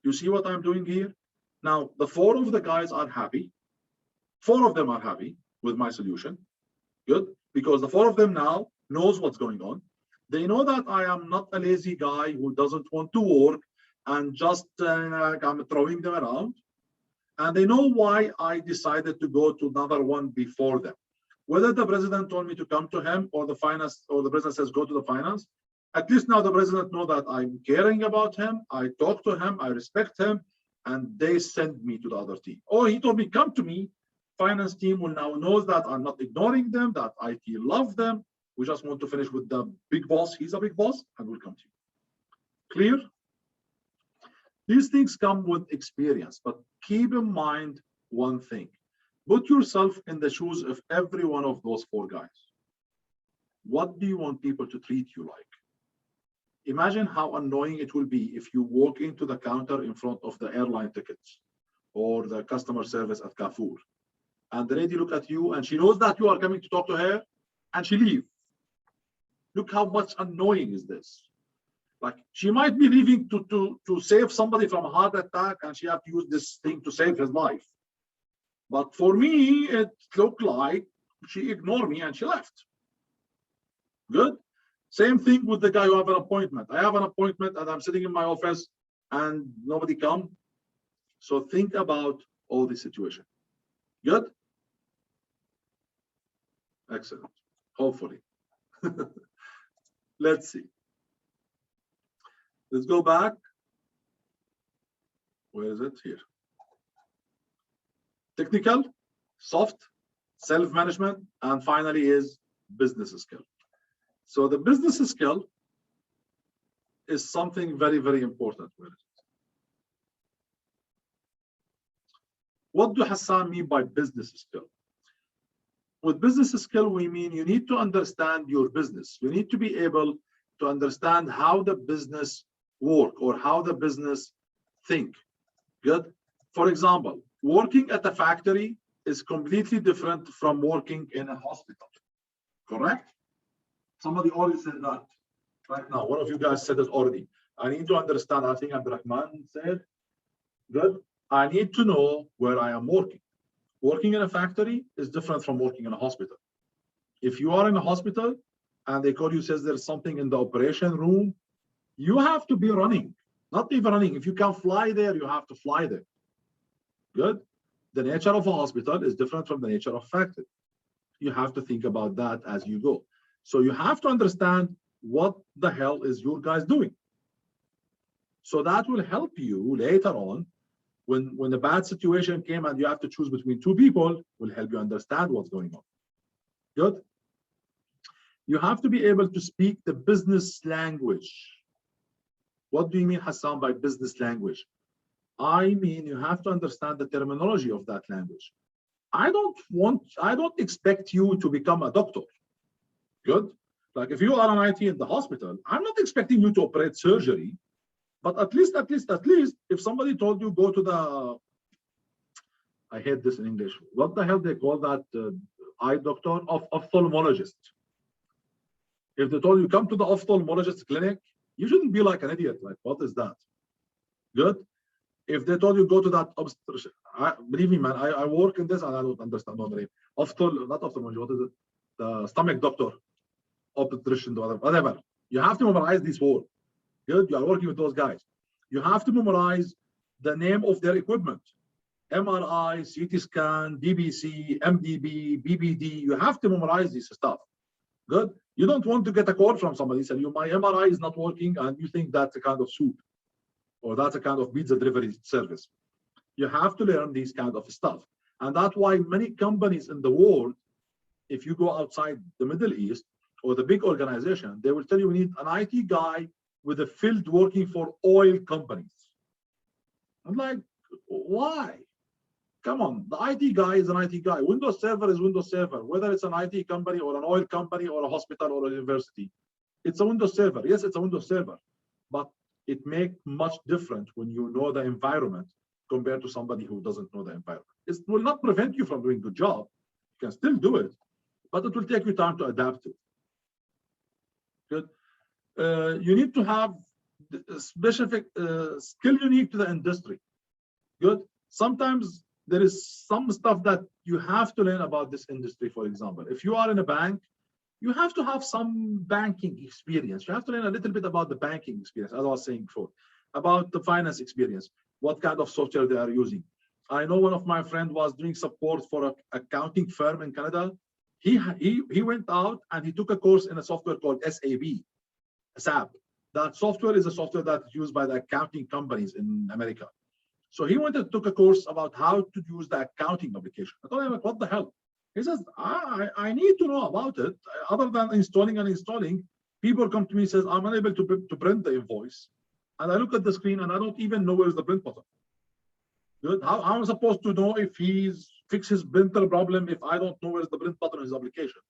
You see what I'm doing here? Now, the four of the guys are happy. Four of them are happy with my solution. Good. Because the four of them now knows what's going on. They know that I am not a lazy guy who doesn't want to work and just I'm throwing them around. And they know why I decided to go to another one before them. Whether the president told me to come to him or the finance or the president says go to the finance, at least now the president knows that I'm caring about him. I talk to him, I respect him, and they send me to the other team. Or he told me, come to me. Finance team will now know that I'm not ignoring them, that IT love them. We just want to finish with the big boss. He's a big boss, and we'll come to you. Clear? These things come with experience, but keep in mind one thing. Put yourself in the shoes of every one of those four guys. What do you want people to treat you like? Imagine how annoying it will be if you walk into the counter in front of the airline tickets or the customer service at Carrefour, and the lady look at you and she knows that you are coming to talk to her, and she leaves. Look how much annoying is this. Like, she might be leaving to save somebody from a heart attack, and she have to use this thing to save his life. But for me, it looked like she ignored me and she left. Good. Same thing with the guy who have an appointment. I have an appointment and I'm sitting in my office and nobody come. So think about all this situation. Good. Excellent. Hopefully. Let's see. Let's go back. Where is it? Here. Technical, soft, self-management, and finally is business skill. So the business skill is something very, very important. What do Hassan mean by business skill? With business skill, we mean you need to understand your business. You need to be able to understand how the business work or how the business think. Good. For example, working at a factory is completely different from working in a hospital. Correct? Somebody already said that right now. One of you guys said it already. I need to understand. I think Abdurrahman said, good. I need to know where I am working. Working in a factory is different from working in a hospital. If you are in a hospital and they call you, says there's something in the operation room, you have to be running, not even running. If you can fly there, you have to fly there. Good. The nature of a hospital is different from the nature of a factory. You have to think about that as you go. So you have to understand what the hell is your guys doing. So that will help you later on when the bad situation came and you have to choose between two people, will help you understand what's going on. Good. You have to be able to speak the business language. What do you mean, Hassan, by business language? I mean, you have to understand the terminology of that language. I don't expect you to become a doctor. Good. Like if you are an IT in the hospital, I'm not expecting you to operate surgery, but at least, if somebody told you go to the, I hate this in English. What the hell they call that eye doctor? Ophthalmologist. If they told you come to the ophthalmologist clinic, you shouldn't be like an idiot. Like, what is that? Good. If they told you go to that obstetrician, believe me, man, I work in this and I don't understand what name. Not ophthalmologist. What is it? The stomach doctor, obstetrician, whatever. You have to memorize these four. Good. You are working with those guys. You have to memorize the name of their equipment. MRI, CT scan, DBC, MDB, BBD. You have to memorize this stuff. Good. You don't want to get a call from somebody saying, my MRI is not working, and you think that's a kind of soup or that's a kind of pizza delivery service. You have to learn these kind of stuff. And that's why many companies in the world, if you go outside the Middle East or the big organization, they will tell you we need an IT guy with a field working for oil companies. I'm like, why? Come on, the IT guy is an IT guy. Windows Server is Windows Server, whether it's an IT company or an oil company or a hospital or a university. It's a Windows Server. Yes, it's a Windows Server, but it makes much different when you know the environment compared to somebody who doesn't know the environment. It will not prevent you from doing a good job. You can still do it, but it will take you time to adapt to it. Good. You need to have a specific skill unique to the industry. Good. Sometimes there is some stuff that you have to learn about this industry. For example, if you are in a bank, you have to have some banking experience. You have to learn a little bit about the banking experience, as I was saying before, about the finance experience, what kind of software they are using. I know one of my friends was doing support for an accounting firm in Canada. He went out and he took a course in a software called SAP. That software is a software that's used by the accounting companies in America. So he went and took a course about how to use the accounting application. I told him, what the hell? He says, I need to know about it. Other than installing and installing, people come to me and says, I'm unable to print the invoice. And I look at the screen and I don't even know where's the print button. Good. How am I supposed to know if he's fixed his printer problem if I don't know where's the print button in his application?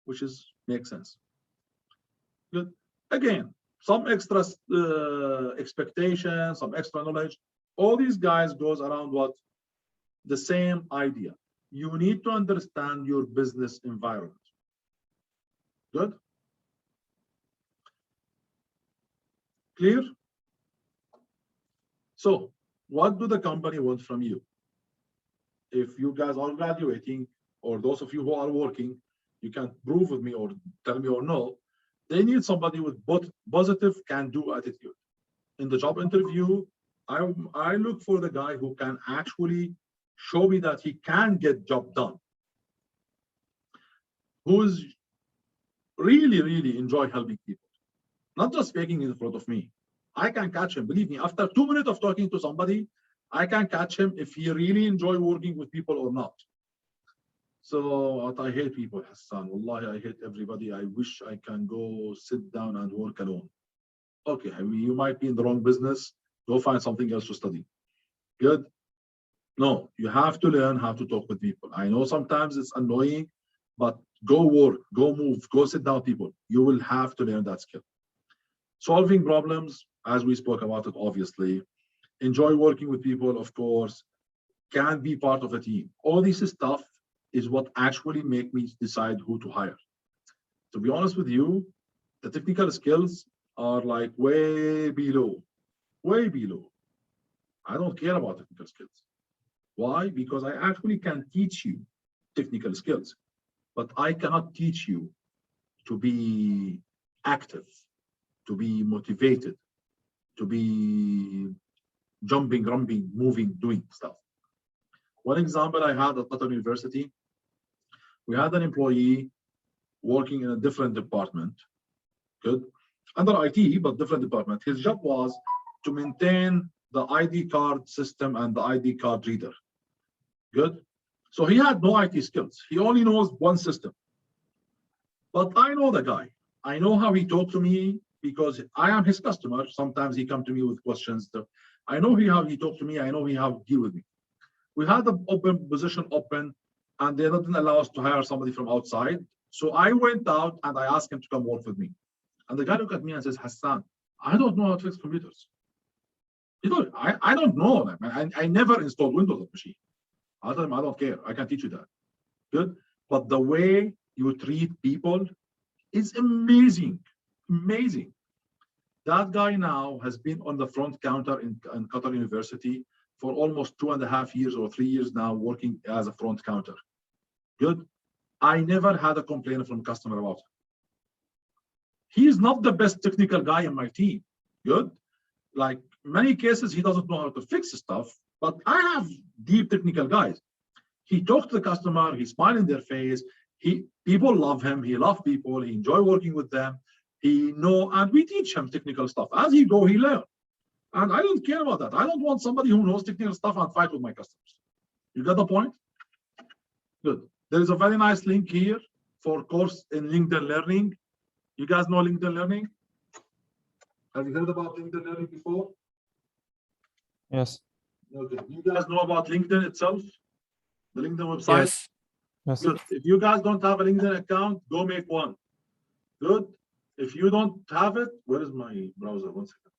Which makes sense. Good. Again, some extra expectations, some extra knowledge. All these guys goes around what? The same idea. You need to understand your business environment. Good? Clear? So, what do the company want from you? If you guys are graduating, or those of you who are working, you can prove with me or tell me or no, they need somebody with both positive can-do attitude. In the job interview, I look for the guy who can actually show me that he can get job done, who's really enjoy helping people, not just faking in front of me. I can catch him. Believe me, after 2 minutes of talking to somebody, I can catch him if he really enjoy working with people or not. So I hate people, Hassan. Wallahi, I hate everybody. I wish I can go sit down and work alone. Okay, I mean, you might be in the wrong business. Go find something else to study. Good. No, you have to learn how to talk with people. I know sometimes it's annoying, but go work, go move, go sit down people. You will have to learn that skill. Solving problems, as we spoke about it, obviously. Enjoy working with people, of course. Can be part of a team. All this stuff is what actually make me decide who to hire. To be honest with you, the technical skills are like way below. Way below. I don't care about technical skills. Why? Because I actually can teach you technical skills, but I cannot teach you to be active, to be motivated, to be jumping, rumping, moving, doing stuff. One example I had at Qatar University, we had an employee working in a different department, good, under IT, but different department. His job was to maintain the ID card system and the ID card reader. Good. So he had no IT skills. He only knows one system. But I know the guy. I know how he talked to me because I am his customer. Sometimes he come to me with questions. I know how he talked to me. I know how he deal with me. We had the open position open and they didn't allow us to hire somebody from outside. So I went out and I asked him to come work with me. And the guy looked at me and says, Hassan, I don't know how to fix computers. You know, I don't know them. I never installed Windows on the machine. I told him, I don't care. I can teach you that. Good. But the way you treat people is amazing. Amazing. That guy now has been on the front counter in Qatar University for almost 2.5 years or 3 years now, working as a front counter. Good. I never had a complaint from a customer about him. He is not the best technical guy in my team. Good. Like many cases, he doesn't know how to fix stuff, but I have deep technical guys. He talks to the customer, he smiles in their face. People love him, he loves people, he enjoys working with them. And we teach him technical stuff. As he go, he learn. And I don't care about that. I don't want somebody who knows technical stuff and fight with my customers. You got the point? Good. There is a very nice link here for course in LinkedIn Learning. You guys know LinkedIn Learning? Have you heard about LinkedIn Learning before? Yes. Okay. You guys know about LinkedIn itself? The LinkedIn website? Yes. Yes. Good. If you guys don't have a LinkedIn account, go make one. Good. If you don't have it, where is my browser? One second.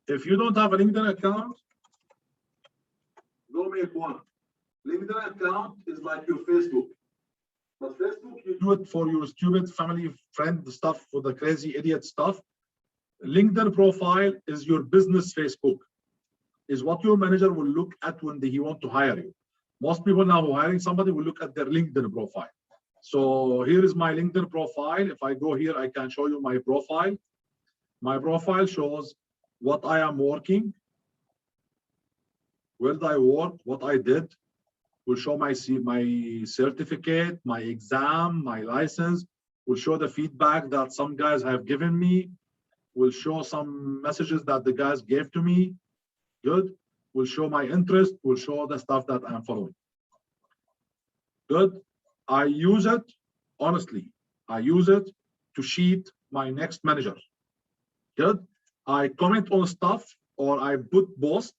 If you don't have a LinkedIn account, go make one. LinkedIn account is like your Facebook. But Facebook, you do it for your stupid family friend stuff, for the crazy idiot stuff. LinkedIn profile is your business Facebook, is what your manager will look at when he want to hire you. Most people now who are hiring somebody will look at their LinkedIn profile. So here is my LinkedIn profile. If I go here, I can show you my profile. My profile shows what I am working, where did I work, what I did. Will show my certificate, my exam, my license. Will show the feedback that some guys have given me. Will show some messages that the guys gave to me. Good. Will show my interest. Will show the stuff that I'm following. Good. I use it, honestly, I use it to sheet my next manager. Good. I comment on stuff or I put post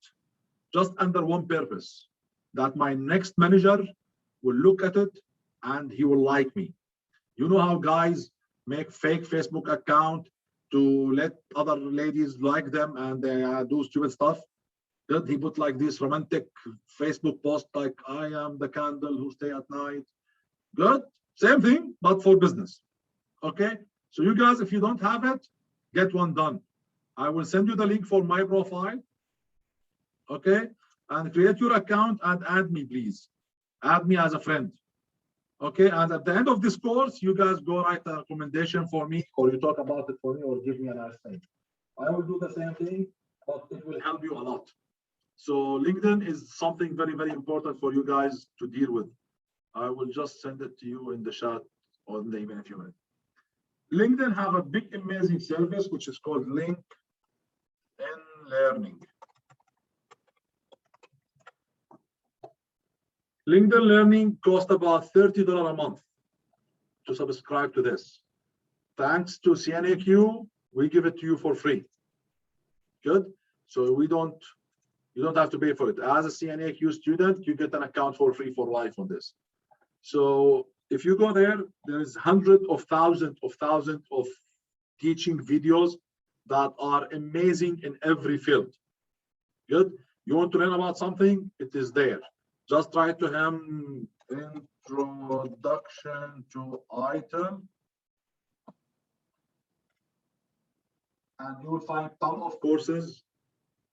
just under one purpose, that my next manager will look at it and he will like me. You know how guys make fake Facebook account to let other ladies like them and they do stupid stuff? Good. He put like this romantic Facebook post like, I am the candle who stay at night. Good. Same thing, but for business. Okay. So you guys, if you don't have it, get one done. I will send you the link for my profile. Okay. And create your account and add me, please. Add me as a friend. Okay. And at the end of this course, you guys go write a recommendation for me, or you talk about it for me, or give me a nice thing. I will do the same thing, but it will help you a lot. So LinkedIn is something very, very important for you guys to deal with. I will just send it to you in the chat or in the email in a few minutes. LinkedIn have a big, amazing service, which is called LinkedIn Learning. LinkedIn Learning costs about $30 a month to subscribe to this. Thanks to CNAQ, we give it to you for free. Good. So you don't have to pay for it. As a CNAQ student, you get an account for free for life on this. So if you go there, there's hundreds of thousands of teaching videos that are amazing in every field. Good. You want to learn about something? It is there. Just write to him introduction to item, and you will find ton of courses.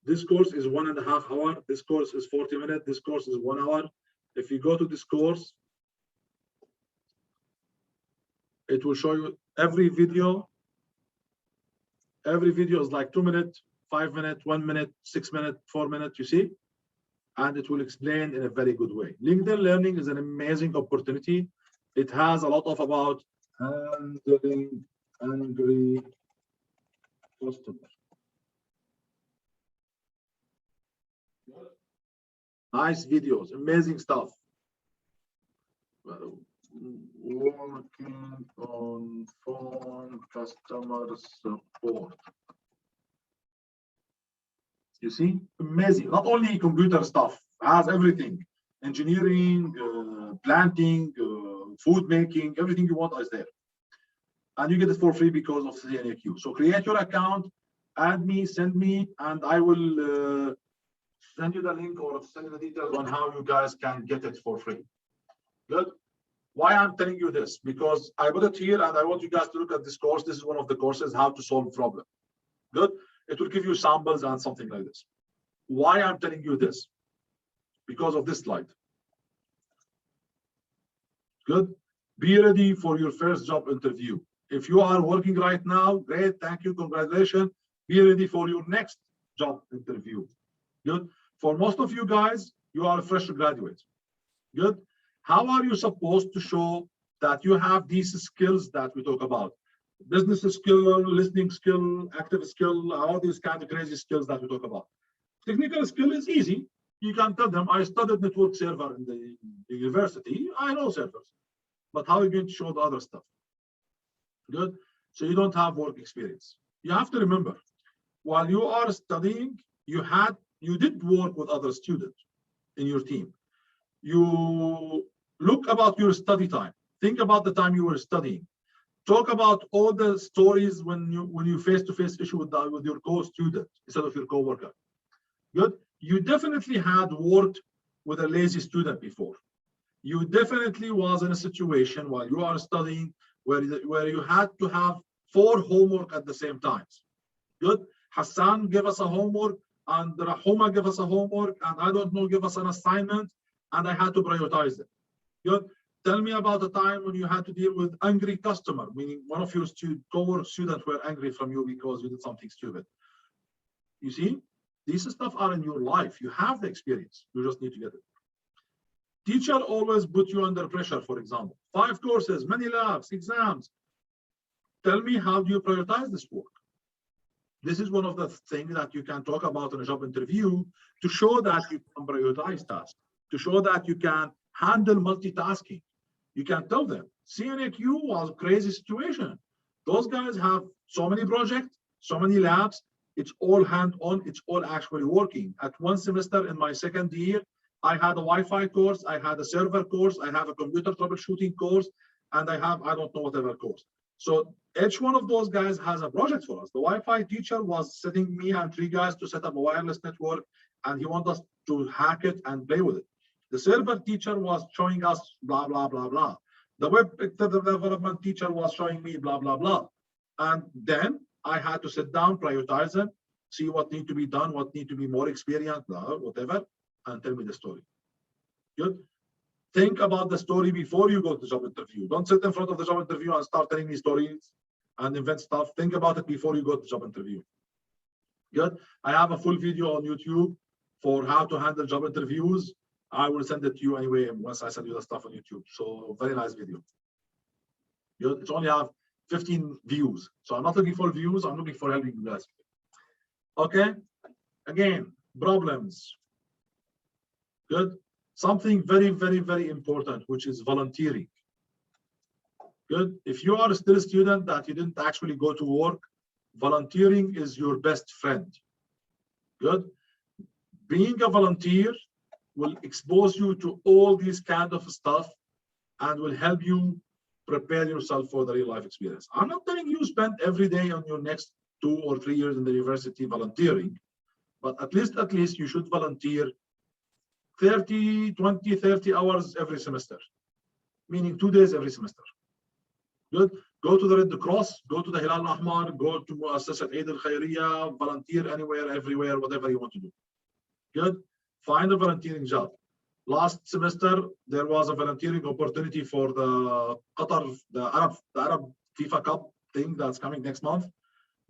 This course is 1.5 hours. This course is 40 minutes. This course is 1 hour. If you go to this course, it will show you every video. Every video is like 2 minutes, 5 minutes, 1 minute, 6 minutes, 4 minutes, you see? And it will explain in a very good way. LinkedIn Learning is an amazing opportunity. It has a lot of about handling angry customers. Nice videos, amazing stuff. Working on phone customer support. You see, amazing. Not only computer stuff, has everything. Engineering, planting, food making, everything you want is there. And you get it for free because of CNAQ. So create your account, add me, send me, and I will send you the link or send you the details on how you guys can get it for free. Good. Why I'm telling you this? Because I put it here and I want you guys to look at this course. This is one of the courses, how to solve problem. Good. It will give you samples and something like this. Why I'm telling you this? Because of this slide. Good. Be ready for your first job interview. If you are working right now, great, thank you, congratulations. Be ready for your next job interview. Good. For most of you guys, you are a fresh graduate. Good. How are you supposed to show that you have these skills that we talk about? Business skill, listening skill, active skill, all these kind of crazy skills that we talk about. Technical skill is easy. You can tell them, I studied network server in the university. I know servers. But how are you going to show the other stuff? Good. So you don't have work experience. You have to remember, while you are studying, you did work with other students in your team. You look about your study time. Think about the time you were studying. Talk about all the stories when you face-to-face issue with your co-student instead of your co-worker. Good. You definitely had worked with a lazy student before. You definitely was in a situation while you are studying where you had to have 4 homework at the same time. Good. Hassan gave us a homework, and Rahoma gave us a homework, and I don't know, give us an assignment, and I had to prioritize it. Good. Tell me about the time when you had to deal with angry customer, meaning one of your co-work students were angry from you because you did something stupid. You see, these stuff are in your life. You have the experience. You just need to get it. Teacher always put you under pressure, for example. 5 courses, many labs, exams. Tell me, how do you prioritize this work? This is one of the things that you can talk about in a job interview to show that you can prioritize tasks, to show that you can handle multitasking. You can tell them, CNAQ was a crazy situation. Those guys have so many projects, so many labs. It's all hand-on, it's all actually working. At one semester in my second year, I had a Wi-Fi course, I had a server course, I have a computer troubleshooting course, and I have, I don't know, whatever course. So each one of those guys has a project for us. The Wi-Fi teacher was setting me and 3 guys to set up a wireless network, and he wanted us to hack it and play with it. The server teacher was showing us blah, blah, blah, blah. The web development teacher was showing me blah, blah, blah. And then I had to sit down, prioritize them, see what need to be done, what need to be more experienced, blah, whatever, and tell me the story. Good. Think about the story before you go to the job interview. Don't sit in front of the job interview and start telling me stories and invent stuff. Think about it before you go to the job interview. Good. I have a full video on YouTube for how to handle job interviews. I will send it to you anyway once I send you the stuff on YouTube. So very nice video. Good. It's only have 15 views. So I'm not looking for views. I'm looking for helping you guys. Okay. Again, problems. Good. Something very, very, very important, which is volunteering. Good. If you are still a student that you didn't actually go to work, volunteering is your best friend. Good. Being a volunteer will expose you to all these kind of stuff and will help you prepare yourself for the real life experience. I'm not telling you spend every day on your next 2 or 3 years in the university volunteering, but at least you should volunteer 30 hours every semester, meaning 2 days every semester. Good. Go to the Red Cross, go to the Hilal Ahmar, go to Muassasat Eid al-Khairiyah, volunteer anywhere, everywhere, whatever you want to do. Good. Find a volunteering job. Last semester, there was a volunteering opportunity for the Qatar, the Arab FIFA Cup thing that's coming next month.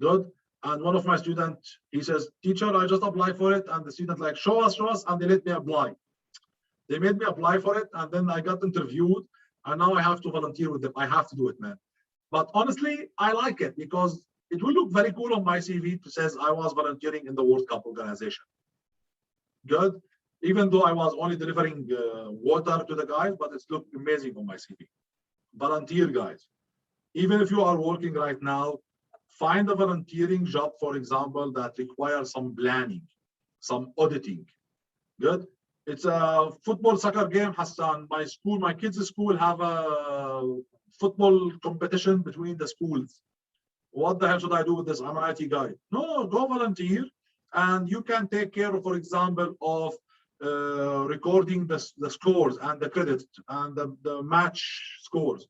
Good. And one of my students, he says, teacher, I just applied for it. And the student like, show us, and they let me apply. They made me apply for it. And then I got interviewed. And now I have to volunteer with them. I have to do it, man. But honestly, I like it because it will look very cool on my CV to says I was volunteering in the World Cup organization. Good. Even though I was only delivering water to the guys, but it's looked amazing on my CV. Volunteer, guys. Even if you are working right now, find a volunteering job, for example, that requires some planning, some auditing. Good. It's a football soccer game, Hassan. My kids' school have a football competition between the schools. What the hell should I do with this? I'm an IT guy. No, go volunteer, and you can take care of, for example, of recording the scores and the credit and the match scores.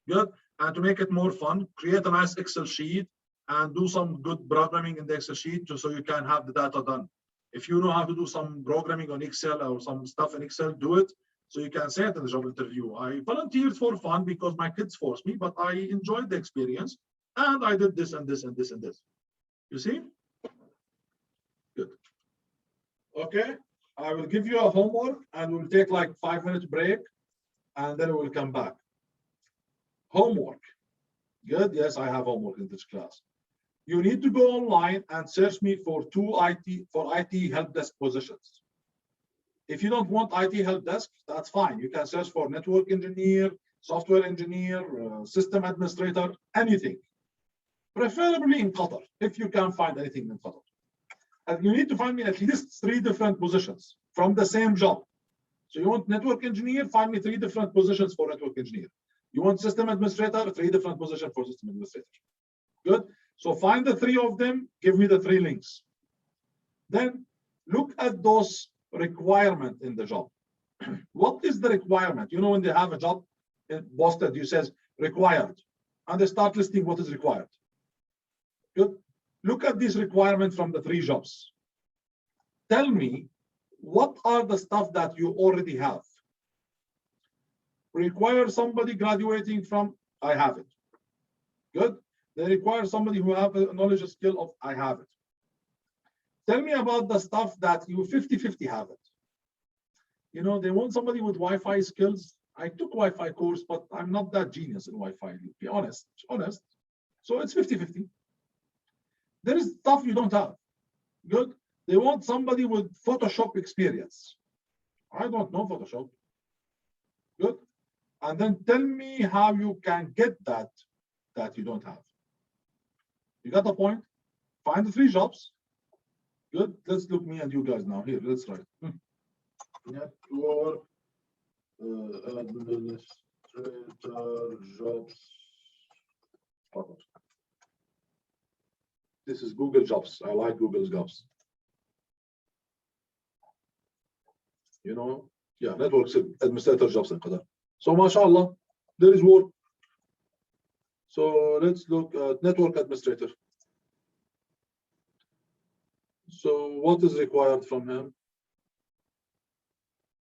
Good. And to make it more fun, create a nice Excel sheet and do some good programming in the Excel sheet so you can have the data done. If you know how to do some programming on Excel or some stuff in Excel, do it so you can say it in the job interview. I volunteered for fun because my kids forced me, but I enjoyed the experience and I did this and this and this and this. You see? Good. Okay. I will give you a homework and we'll take like 5-minute break and then we'll come back. Homework. Good. Yes, I have homework in this class. You need to go online and search me for IT help desk positions. If you don't want IT help desk, that's fine. You can search for network engineer, software engineer, system administrator, anything. Preferably in Qatar, if you can find anything in Qatar. And you need to find me at least 3 different positions from the same job. So you want network engineer, find me 3 different positions for network engineer. You want system administrator, 3 different positions for system administrator. Good. So find the 3 of them, give me the 3 links. Then look at those requirements in the job. What is the requirement? You know, when they have a job posted, you says required, and they start listing what is required. Good. Look at these requirements from the 3 jobs. Tell me, what are the stuff that you already have? Require somebody graduating from, I have it. Good. They require somebody who have a knowledge or skill of, I have it. Tell me about the stuff that you 50-50 have it. You know, they want somebody with Wi-Fi skills. I took Wi-Fi course, but I'm not that genius in Wi-Fi, to be honest. So it's 50-50. There is stuff you don't have. Good. They want somebody with Photoshop experience. I don't know Photoshop. Good. And then tell me how you can get that you don't have. You got the point? Find the 3 jobs. Good. Let's look me and you guys now. Here, let's write. Network administrator jobs. This is Google Jobs. I like Google's jobs. You know, yeah, network administrator jobs in Qatar. So, mashallah, there is work. So let's look at network administrator. So what is required from him?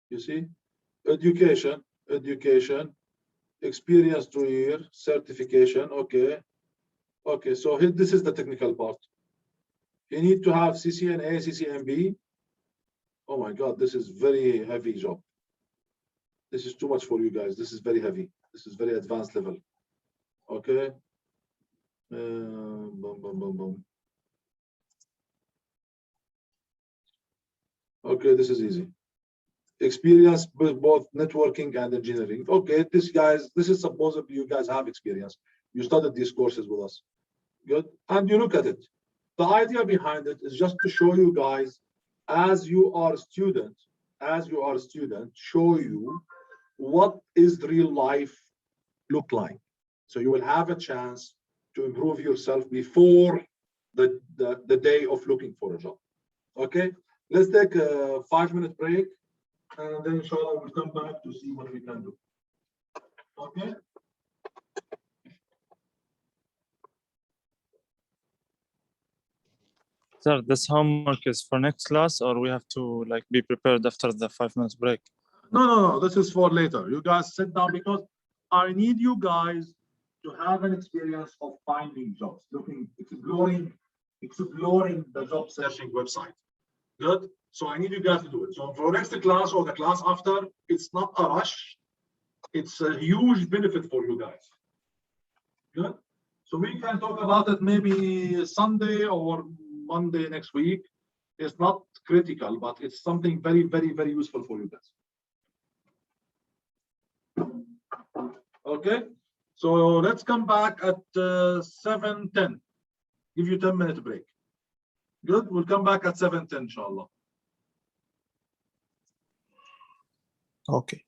You see, education, experience 2 years, certification. Okay. So here, this is the technical part. You need to have CCNA, CCNB. Oh my God, this is very heavy job. This is too much for you guys. This is very heavy. This is very advanced level. Okay. Okay, this is easy. Experience with both networking and engineering. Okay, this is supposedly you guys have experience. You studied these courses with us. Good. And you look at it. The idea behind it is just to show you guys, as you are a student, show you what is real life look like. So you will have a chance to improve yourself before the day of looking for a job. Okay, let's take a 5-minute break and then inshallah we'll come back to see what we can do. Okay. Sir, this homework is for next class, or we have to like be prepared after the 5 minutes break? No. This is for later. You guys sit down because I need you guys to have an experience of finding jobs, exploring the job searching website. Good. So I need you guys to do it. So for next class or the class after, it's not a rush. It's a huge benefit for you guys. Good. So we can talk about it maybe Sunday or Monday next week. It's not critical, but it's something very, very, very useful for you guys. Okay. So let's come back at 7:10. Give you 10-minute break. Good. We'll come back at 7:10, inshallah. Okay.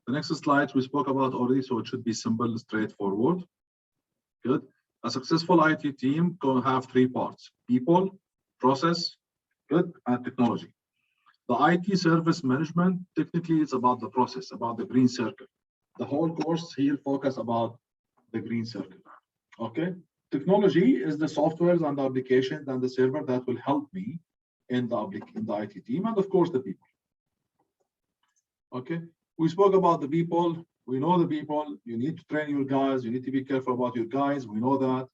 The next slide we spoke about already, so it should be simple, straightforward. Good. A successful IT team can have three parts: people, process, good, and technology. The IT service management, technically, it's about the process, about the green circle. The whole course here focus about the green circle. Okay. Technology is the softwares and the applications and the server that will help me in the IT team, and of course the people. Okay. We spoke about the people. We know the people. You need to train your guys. You need to be careful about your guys. We know that.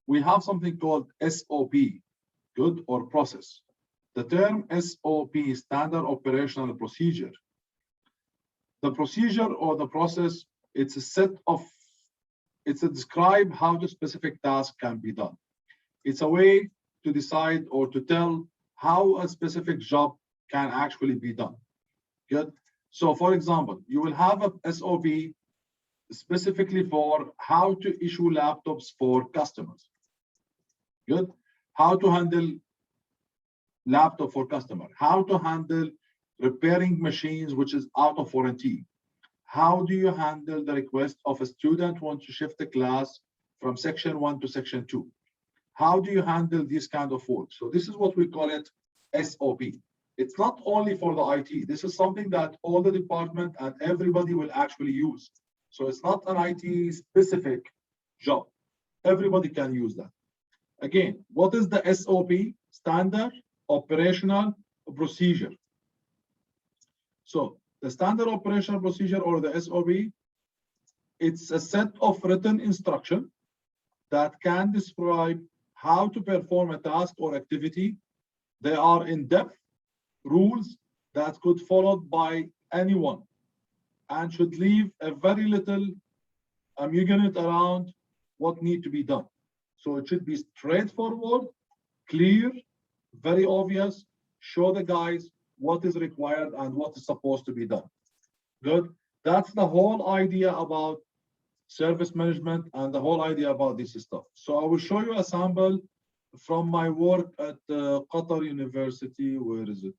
We have something called SOP, good, or process. The term SOP, standard operational procedure. The procedure or the process, it's a describe how the specific task can be done. It's a way to decide or to tell how a specific job can actually be done. Good. So for example, you will have a SOP specifically for how to issue laptops for customers. Good. How to handle laptop for customer, how to handle repairing machines which is out of warranty. How do you handle the request of a student who wants to shift the class from section 1 to section 2? How do you handle this kind of work? So this is what we call it SOP. It's not only for the IT. This is something that all the department and everybody will actually use. So it's not an IT specific job. Everybody can use that. Again, what is the SOP? Standard operational procedure. So the standard operational procedure, or the SOP, it's a set of written instruction that can describe how to perform a task or activity. They are in-depth rules that could be followed by anyone and should leave a very little ambiguity around what needs to be done. So it should be straightforward, clear, very obvious, show the guys what is required and what is supposed to be done. Good. That's the whole idea about service management and the whole idea about this stuff. So I will show you a sample from my work at Qatar University. Where is it?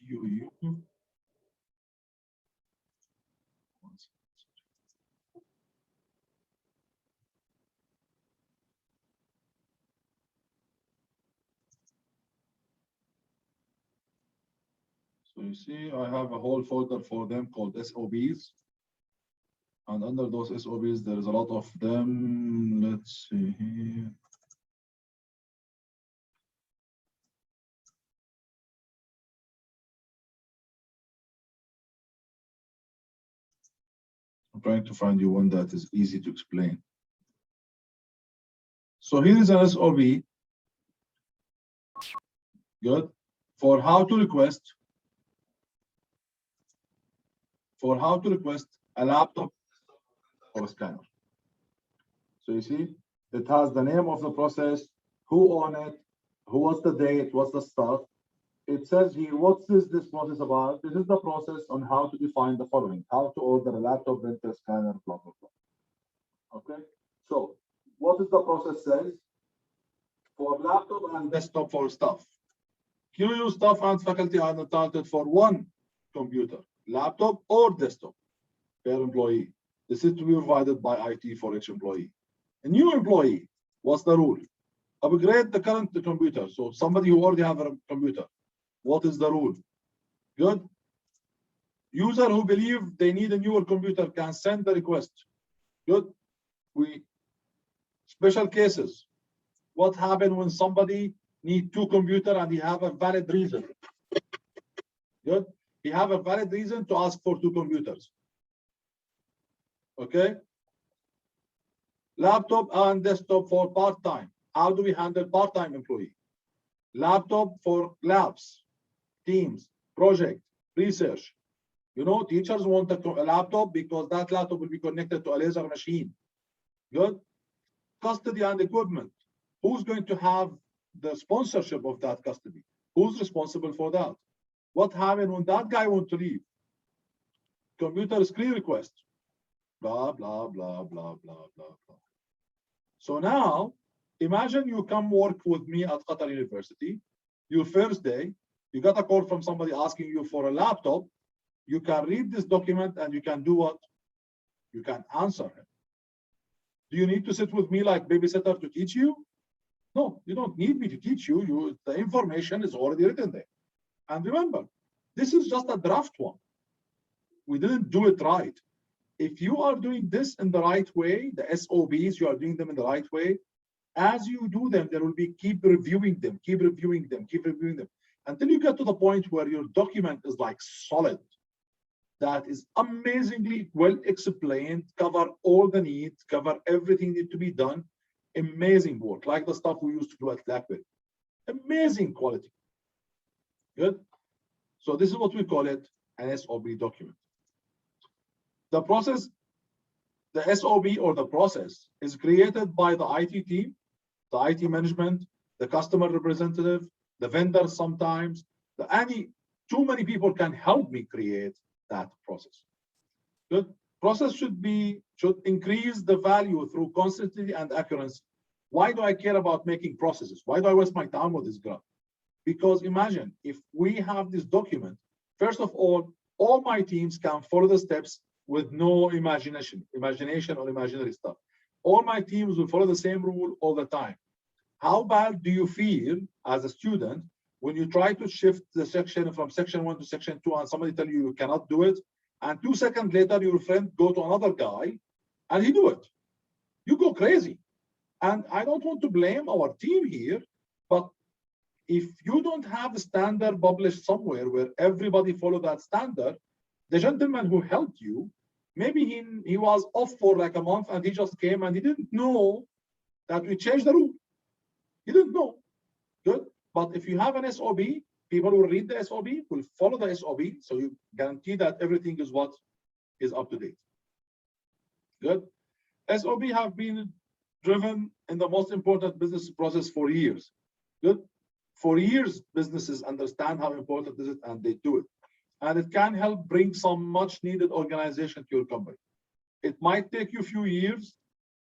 QU. So you see, I have a whole folder for them called SOBs. And under those SOBs, there is a lot of them. Let's see here. I'm trying to find you one that is easy to explain. So here is an SOB. Good. For how to request a laptop or a scanner. So you see, it has the name of the process, who on it, what's the date, what's the stuff. It says here, what is this process about? This is the process on how to define the following: how to order a laptop, printer, scanner, blah, blah, blah. Okay, so what is the process says? For laptop and desktop for staff. QU staff and faculty are entitled for one computer, laptop or desktop per employee. This is to be provided by IT for each employee. A new employee, what's the rule? Upgrade the current computer. So somebody who already have a computer, what is the rule? Good. User who believe they need a newer computer can send the request. Good. Special cases. What happens when somebody need two computers and he have a valid reason? Good. He have a valid reason to ask for two computers. Okay. Laptop and desktop for part-time. How do we handle part-time employee? Laptop for labs, teams, project, research. You know, teachers want a laptop because that laptop will be connected to a laser machine. Good. Custody and equipment. Who's going to have the sponsorship of that custody? Who's responsible for that? What happened when that guy wants to leave? Computer screen request. Blah, blah, blah, blah, blah, blah, blah. So now, imagine you come work with me at Qatar University. Your first day, you got a call from somebody asking you for a laptop. You can read this document and you can do what? You can answer him. Do you need to sit with me like babysitter to teach you? No, you don't need me to teach you. The information is already written there. And remember, this is just a draft one. We didn't do it right. If you are doing this in the right way, the SOBs, you are doing them in the right way. As you do them, there will be keep reviewing them, keep reviewing them, keep reviewing them, until you get to the point where your document is like solid. That is amazingly well explained, cover all the needs, cover everything need to be done. Amazing work, like the stuff we used to do at BlackBerry. Amazing quality. Good. So this is what we call it, an SOB document. The process, the SOB or the process is created by the IT team, the IT management, the customer representative, the vendors sometimes. Too many people can help me create that process. Good. Process should increase the value through consistency and accuracy. Why do I care about making processes? Why do I waste my time with this graph? Because imagine if we have this document, first of all my teams can follow the steps with no imagination or imaginary stuff. All my teams will follow the same rule all the time. How bad do you feel as a student when you try to shift the section from section 1 to section 2 and somebody tell you cannot do it, and 2 seconds later your friend go to another guy and he do it? You go crazy. And I don't want to blame our team here, but if you don't have a standard published somewhere where everybody follow that standard, the gentleman who helped you, maybe he was off for like a month and he just came and he didn't know that we changed the rule. He didn't know. Good. But if you have an SOB, people will read the SOB, will follow the SOB, so you guarantee that everything is what is up to date. Good. SOB have been driven in the most important business process for years. Good. For years, businesses understand how important this is and they do it. And it can help bring some much needed organization to your company. It might take you a few years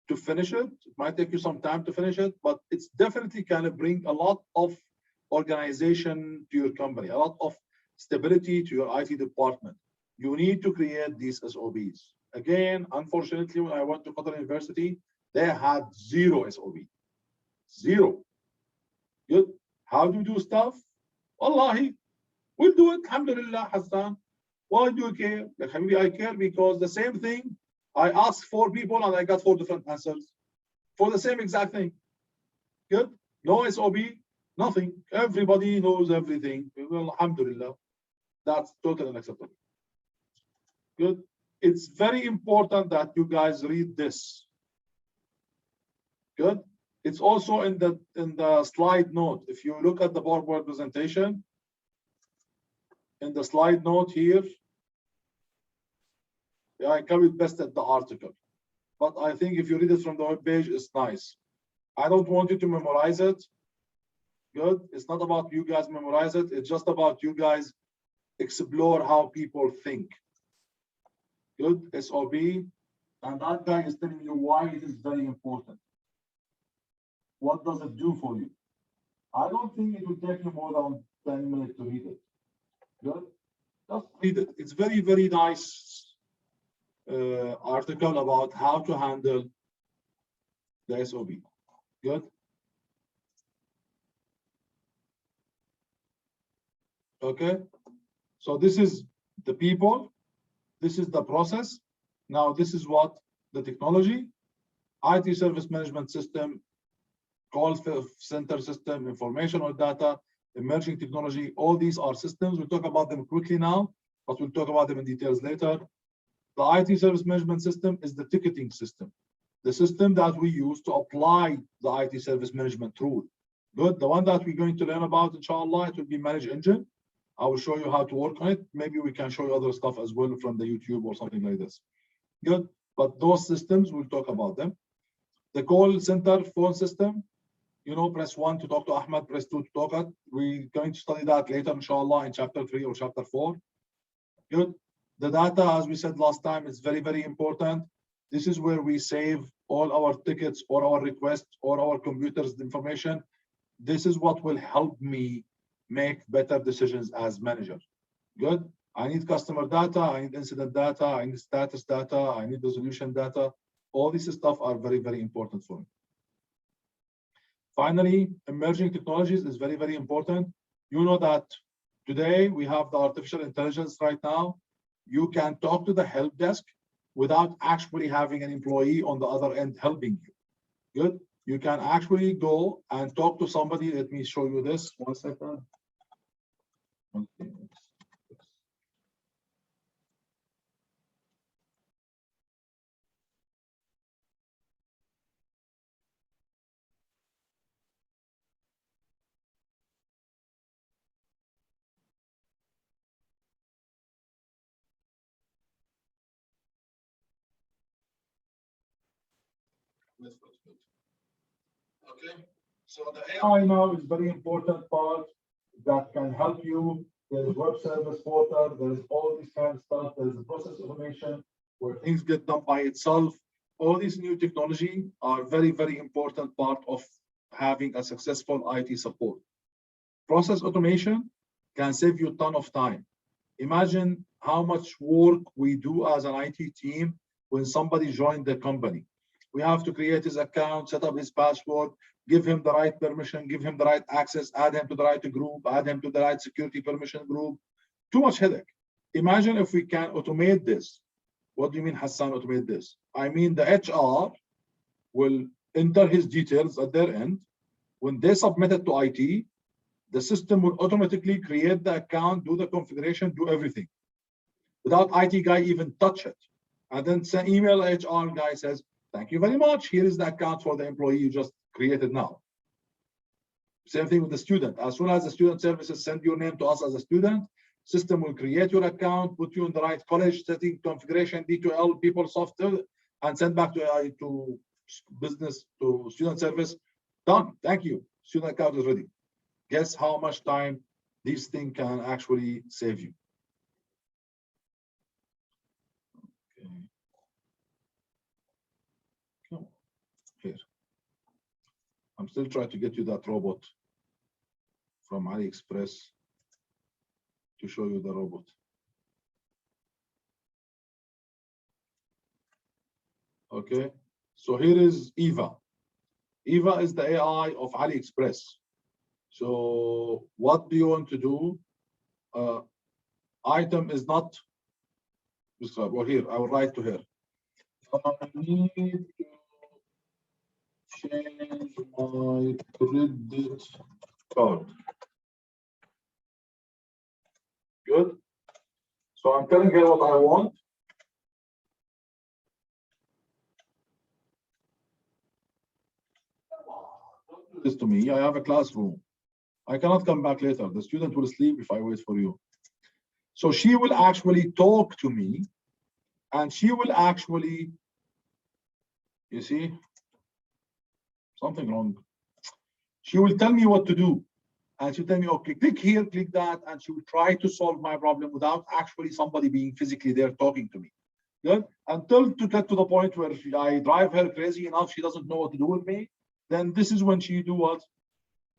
to finish it. It might take you some time to finish it, but it's definitely going to bring a lot of organization to your company, a lot of stability to your IT department. You need to create these SOBs. Again, unfortunately, when I went to Qatar University, they had zero SOB. Zero. Good. How do you do stuff? Wallahi, we'll do it. Alhamdulillah, Hassan. Why do you care? Like, Habibi, I care because the same thing, I asked 4 people and I got 4 different answers for the same exact thing. Good. No SOB, nothing. Everybody knows everything. Well, alhamdulillah, that's totally unacceptable. Good. It's very important that you guys read this. Good. It's also in the slide note. If you look at the PowerPoint presentation, in the slide note here, yeah, I copied pasted the article. But I think if you read it from the web page, it's nice. I don't want you to memorize it. Good. It's not about you guys memorize it. It's just about you guys explore how people think. Good. SOB. And that guy is telling you why it is very important. What does it do for you? I don't think it will take you more than 10 minutes to read it. Good. Just read it. It's very, very nice article about how to handle the SOB. Good. Okay. So this is the people. This is the process. Now this is what the technology, IT service management system, call center system, informational data, emerging technology. All these are systems. We'll talk about them quickly now, but we'll talk about them in details later. The IT service management system is the ticketing system, the system that we use to apply the IT service management rule. Good. The one that we're going to learn about, inshallah, it will be Manage Engine. I will show you how to work on it. Maybe we can show you other stuff as well from the YouTube or something like this. Good. But those systems, we'll talk about them. The call center phone system, you know, press 1 to talk to Ahmed, press 2 to talk at. We're going to study that later, inshallah, in chapter 3 or chapter 4. Good. The data, as we said last time, is very, very important. This is where we save all our tickets or our requests or our computers information. This is what will help me make better decisions as manager. Good. I need customer data, I need incident data, I need status data, I need resolution data. All this stuff are very, very important for me. Finally, emerging technologies is very, very important. You know that today we have the artificial intelligence right now. You can talk to the help desk without actually having an employee on the other end helping you. Good. You can actually go and talk to somebody. Let me show you this. 1 second. Okay. Okay, so the AI now is very important part that can help you. There is web service portal, there is all this kind of stuff, there is a process automation where things get done by itself. All these new technology are very, very important part of having a successful IT support. Process automation can save you a ton of time. Imagine how much work we do as an IT team when somebody joined the company. We have to create his account, set up his password, give him the right permission, give him the right access, add him to the right group, add him to the right security permission group. Too much headache. Imagine if we can automate this. What do you mean, Hassan, automate this? I mean, the HR will enter his details at their end. When they submit it to IT, the system will automatically create the account, do the configuration, do everything without IT guy even touch it. And then send email HR guy says, thank you very much. Here is the account for the employee you just created now. Same thing with the student. As soon as the student services send your name to us as a student, system will create your account, put you in the right college setting, configuration, D2L, PeopleSoft, and send back to business, to student service. Done. Thank you. Student account is ready. Guess how much time this thing can actually save you. Okay. Here. I'm still trying to get you that robot from AliExpress to show you the robot. Okay, so here is Eva. Eva is the AI of AliExpress. So what do you want to do? Item is not described. Well, here, I will write to her. I need to change my credit card. Good. So I'm telling her what I want. Don't do this to me. I have a classroom. I cannot come back later. The student will sleep if I wait for you. So she will actually talk to me, and she will actually, you see, something wrong. She will tell me what to do. And she'll tell me, okay, click here, click that, and she will try to solve my problem without actually somebody being physically there talking to me. Good? Until to get to the point where I drive her crazy enough, she doesn't know what to do with me. Then this is when she do what?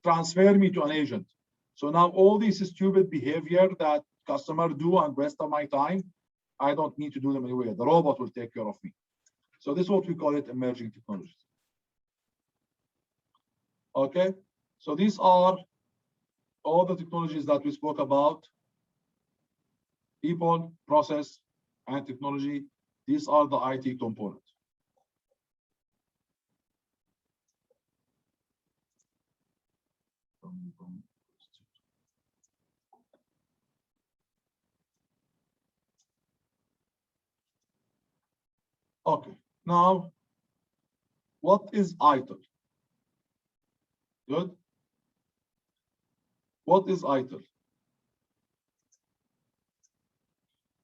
Transfer me to an agent. So now all this stupid behavior that customer do and waste of my time, I don't need to do them anyway. The robot will take care of me. So this is what we call it emerging technologies. Okay, so these are all the technologies that we spoke about: people, process, and technology. These are the IT components. Okay, now what is ITIL? Good. What is ITIL?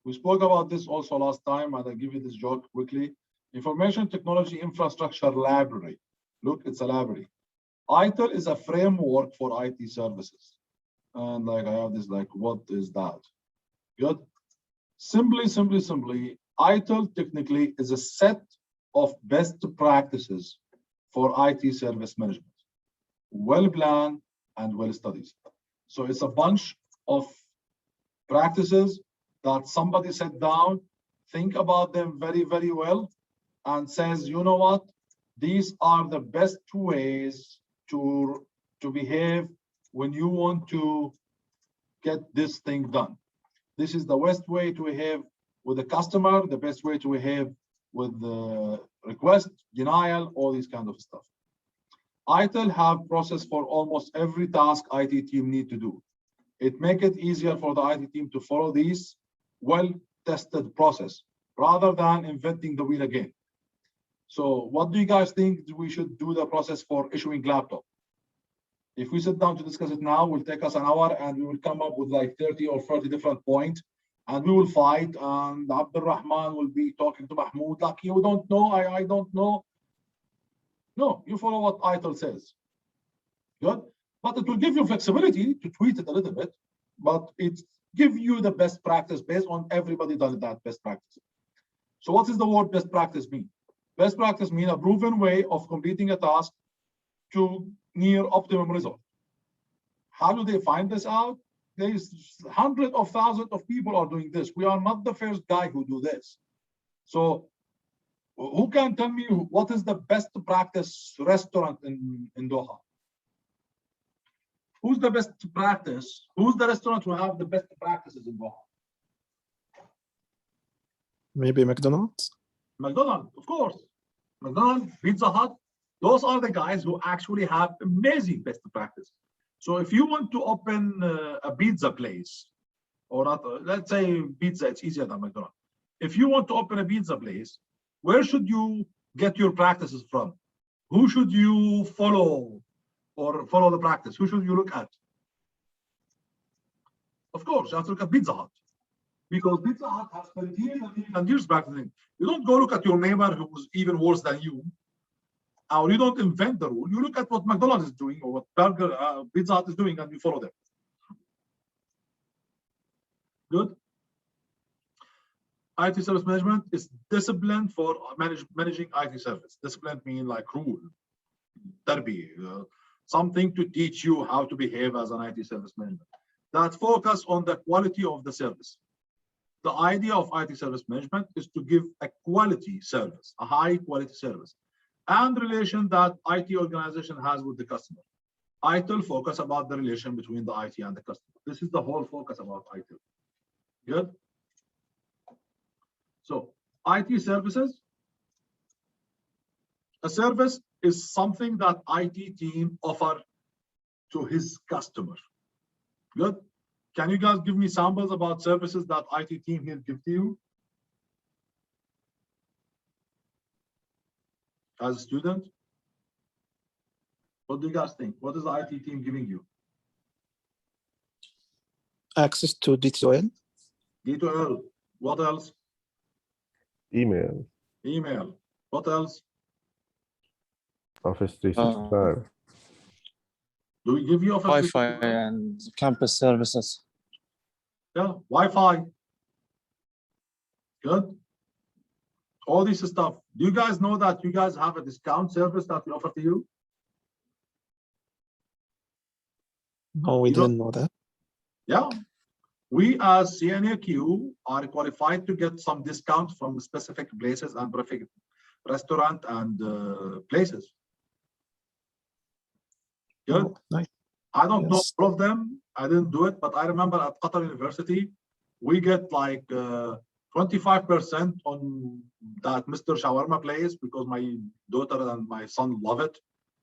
We spoke about this also last time, and I'll give you this joke quickly. Information Technology Infrastructure Library. Look, it's a library. ITIL is a framework for IT services. And like I have this, like, what is that? Good. Simply, ITIL technically is a set of best practices for IT service management. Well planned and well studied. So it's a bunch of practices that somebody sat down, think about them very, very well, and says, you know what? These are the best ways to behave when you want to get this thing done. This is the best way to behave with the customer, the best way to behave with the request, denial, all these kind of stuff. ITIL have process for almost every task IT team need to do. It make it easier for the IT team to follow these well-tested process rather than inventing the wheel again. So what do you guys think we should do the process for issuing laptop? If we sit down to discuss it now, it will take us an hour and we will come up with like 30 or 40 different points and we will fight and Abdul Rahman will be talking to Mahmoud like, you don't know, I don't know. No, you follow what ITIL says. Good. But it will give you flexibility to tweak it a little bit, but it gives you the best practice based on everybody does that best practice. So what does the word best practice mean? Best practice means a proven way of completing a task to near optimum result. How do they find this out? There's hundreds of thousands of people are doing this. We are not the first guy who do this. So who can tell me what is the best practice restaurant in Doha? Who's the best practice? Who's the restaurant who have the best practices in Doha? Maybe McDonald's? McDonald's, of course. McDonald's, Pizza Hut, those are the guys who actually have amazing best practice. So if you want to open a pizza place, or not, let's say pizza, it's easier than McDonald's. If you want to open a pizza place, where should you get your practices from? Who should you follow or follow the practice? Who should you look at? Of course, you have to look at Pizza Hut. Because Pizza Hut has spent years and years practicing. You don't go look at your neighbor who's even worse than you, or you don't invent the rule. You look at what McDonald's is doing or what Pizza Hut is doing and you follow them. Good. IT service management is discipline for managing IT service. Discipline means like rule, tarbiyah, something to teach you how to behave as an IT service manager. That focus on the quality of the service. The idea of IT service management is to give a quality service, a high quality service, and the relation that IT organization has with the customer. ITIL focus about the relation between the IT and the customer. This is the whole focus about ITIL. Good. So IT services, a service is something that IT team offer to his customer. Good. Can you guys give me samples about services that IT team here give to you? As a student? What do you guys think? What is the IT team giving you? Access to D2L? D2L. What else? Email, Email. What else? Office 365. Do we give you Office Wi-Fi 365? and campus services. Yeah, Wi-Fi. Good. All this stuff. Do you guys know that you guys have a discount service that we offer to you? No, we didn't know that. Yeah. We as CNAQ are qualified to get some discounts from specific places and specific restaurant and places. Good. Oh, nice. I don't know Yes. all of them. I didn't do it, but I remember at Qatar University, we get like 25% on that Mr. Shawarma place because my daughter and my son love it.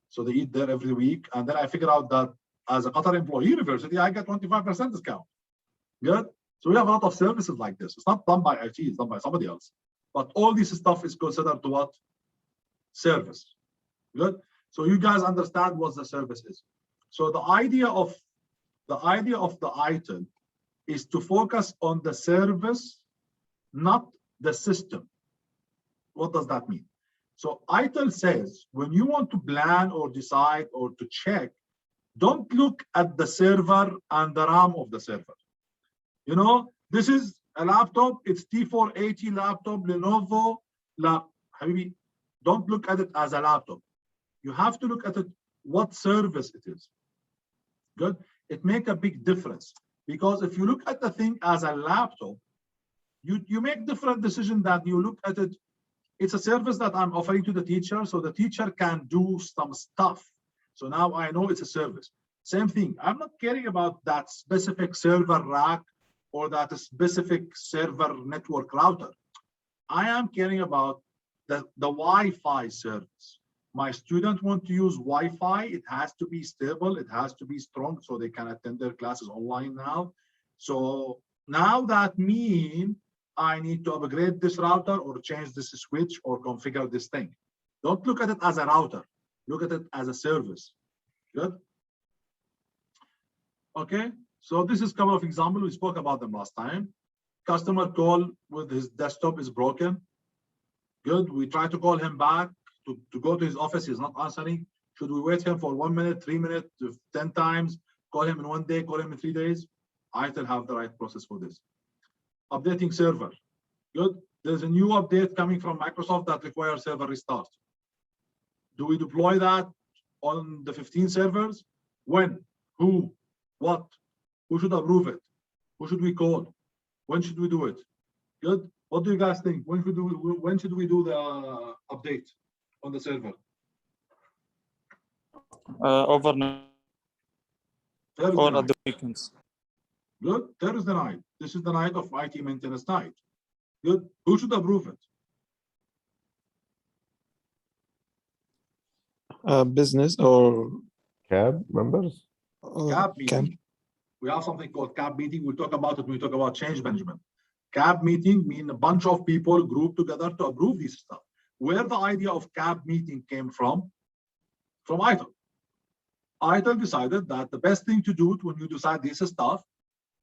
So they eat there every week. And then I figured out that as a Qatar employee university, I get 25% discount. Good. So we have a lot of services like this. It's not done by IT, it's done by somebody else. But all this stuff is considered to what? Service. Good. So you guys understand what the service is. So the idea of the item is to focus on the service, not the system. What does that mean? So ITIL says, when you want to plan or decide or to check, don't look at the server and the RAM of the server. You know, this is a laptop, it's T480 laptop, Lenovo laptop. Habibi, don't look at it as a laptop. You have to look at it, what service it is. Good. It makes a big difference, because if you look at the thing as a laptop, you make different decisions than you look at it. It's a service that I'm offering to the teacher, so the teacher can do some stuff. So now I know it's a service. Same thing. I'm not caring about that specific server rack or that specific server network router. I am caring about the Wi-Fi service. My student want to use Wi-Fi. It has to be stable. It has to be strong so they can attend their classes online now. So now that means I need to upgrade this router or change this switch or configure this thing. Don't look at it as a router. Look at it as a service. Good. Okay. So this is a couple of examples. We spoke about them last time. Customer call with his desktop is broken. Good. We try to call him back to go to his office. He's not answering. Should we wait him for 1 minute, 3 minutes, 10 times? Call him in 1 day, call him in 3 days? I still have the right process for this. Updating server. Good. There's a new update coming from Microsoft that requires server restart. Do we deploy that on the 15 servers? When? Who? What? Who should approve it? Who should we call? When should we do it? Good. What do you guys think? When should we do the update on the server? Overnight Thursday or night. at the weekends. Good. Thursday night. This is the night of IT maintenance night. Good. Who should approve it? Business or CAB members? CAB meeting. We have something called CAB meeting. We'll talk about it when we talk about change management. CAB meeting means a bunch of people grouped together to approve this stuff. Where the idea of CAB meeting came from ITIL. ITIL decided that the best thing to do when you decide this stuff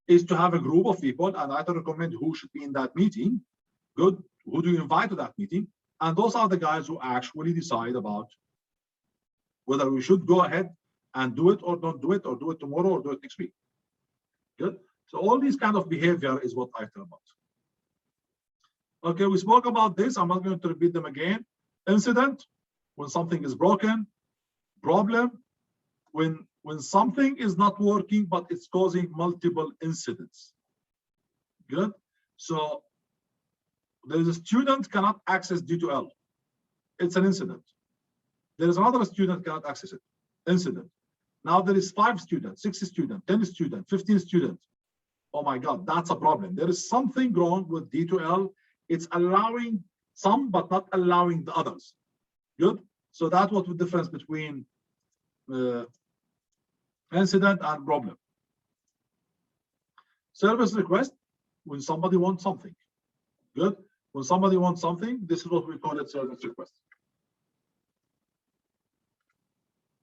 is to have a group of people, and ITIL recommend who should be in that meeting. Good. Who do you invite to that meeting? And those are the guys who actually decide about whether we should go ahead and do it or not do it, or do it tomorrow or do it next week. Good. So all these kind of behavior is what ITIL about. Okay, we spoke about this. I'm not going to repeat them again. Incident, when something is broken. Problem, when something is not working, but it's causing multiple incidents. Good. So there is a student cannot access D2L. It's an incident. There is another student cannot access it. Incident. Now there is 5 students, 6 students, 10 students, 15 students. Oh my God, that's a problem. There is something wrong with D2L. It's allowing some, but not allowing the others. Good. So that's what the difference between incident and problem. Service request, when somebody wants something. Good. When somebody wants something, this is what we call it, service request.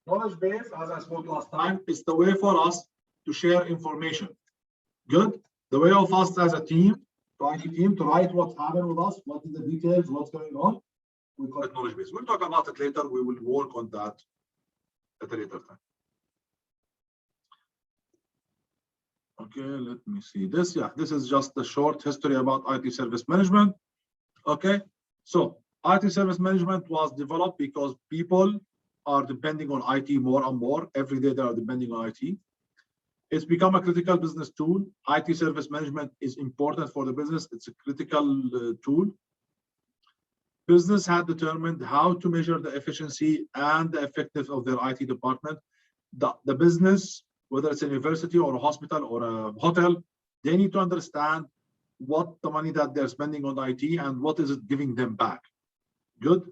Knowledge base, as I spoke last time, is the way for us to share information. Good. The way of us as a team, IT team, to write what's happened with us, what is the details, what's going on. We call it knowledge base. We'll talk about it later. We will work on that at a later time. Okay, let me see this. Yeah, this is just a short history about IT service management. Okay, so IT service management was developed because people are depending on IT more and more. Every day they are depending on IT. It's become a critical business tool. IT service management is important for the business. It's a critical tool. Business had determined how to measure the efficiency and the effectiveness of their IT department. The business, whether it's a university or a hospital or a hotel, they need to understand what the money that they're spending on IT and what is it giving them back. Good.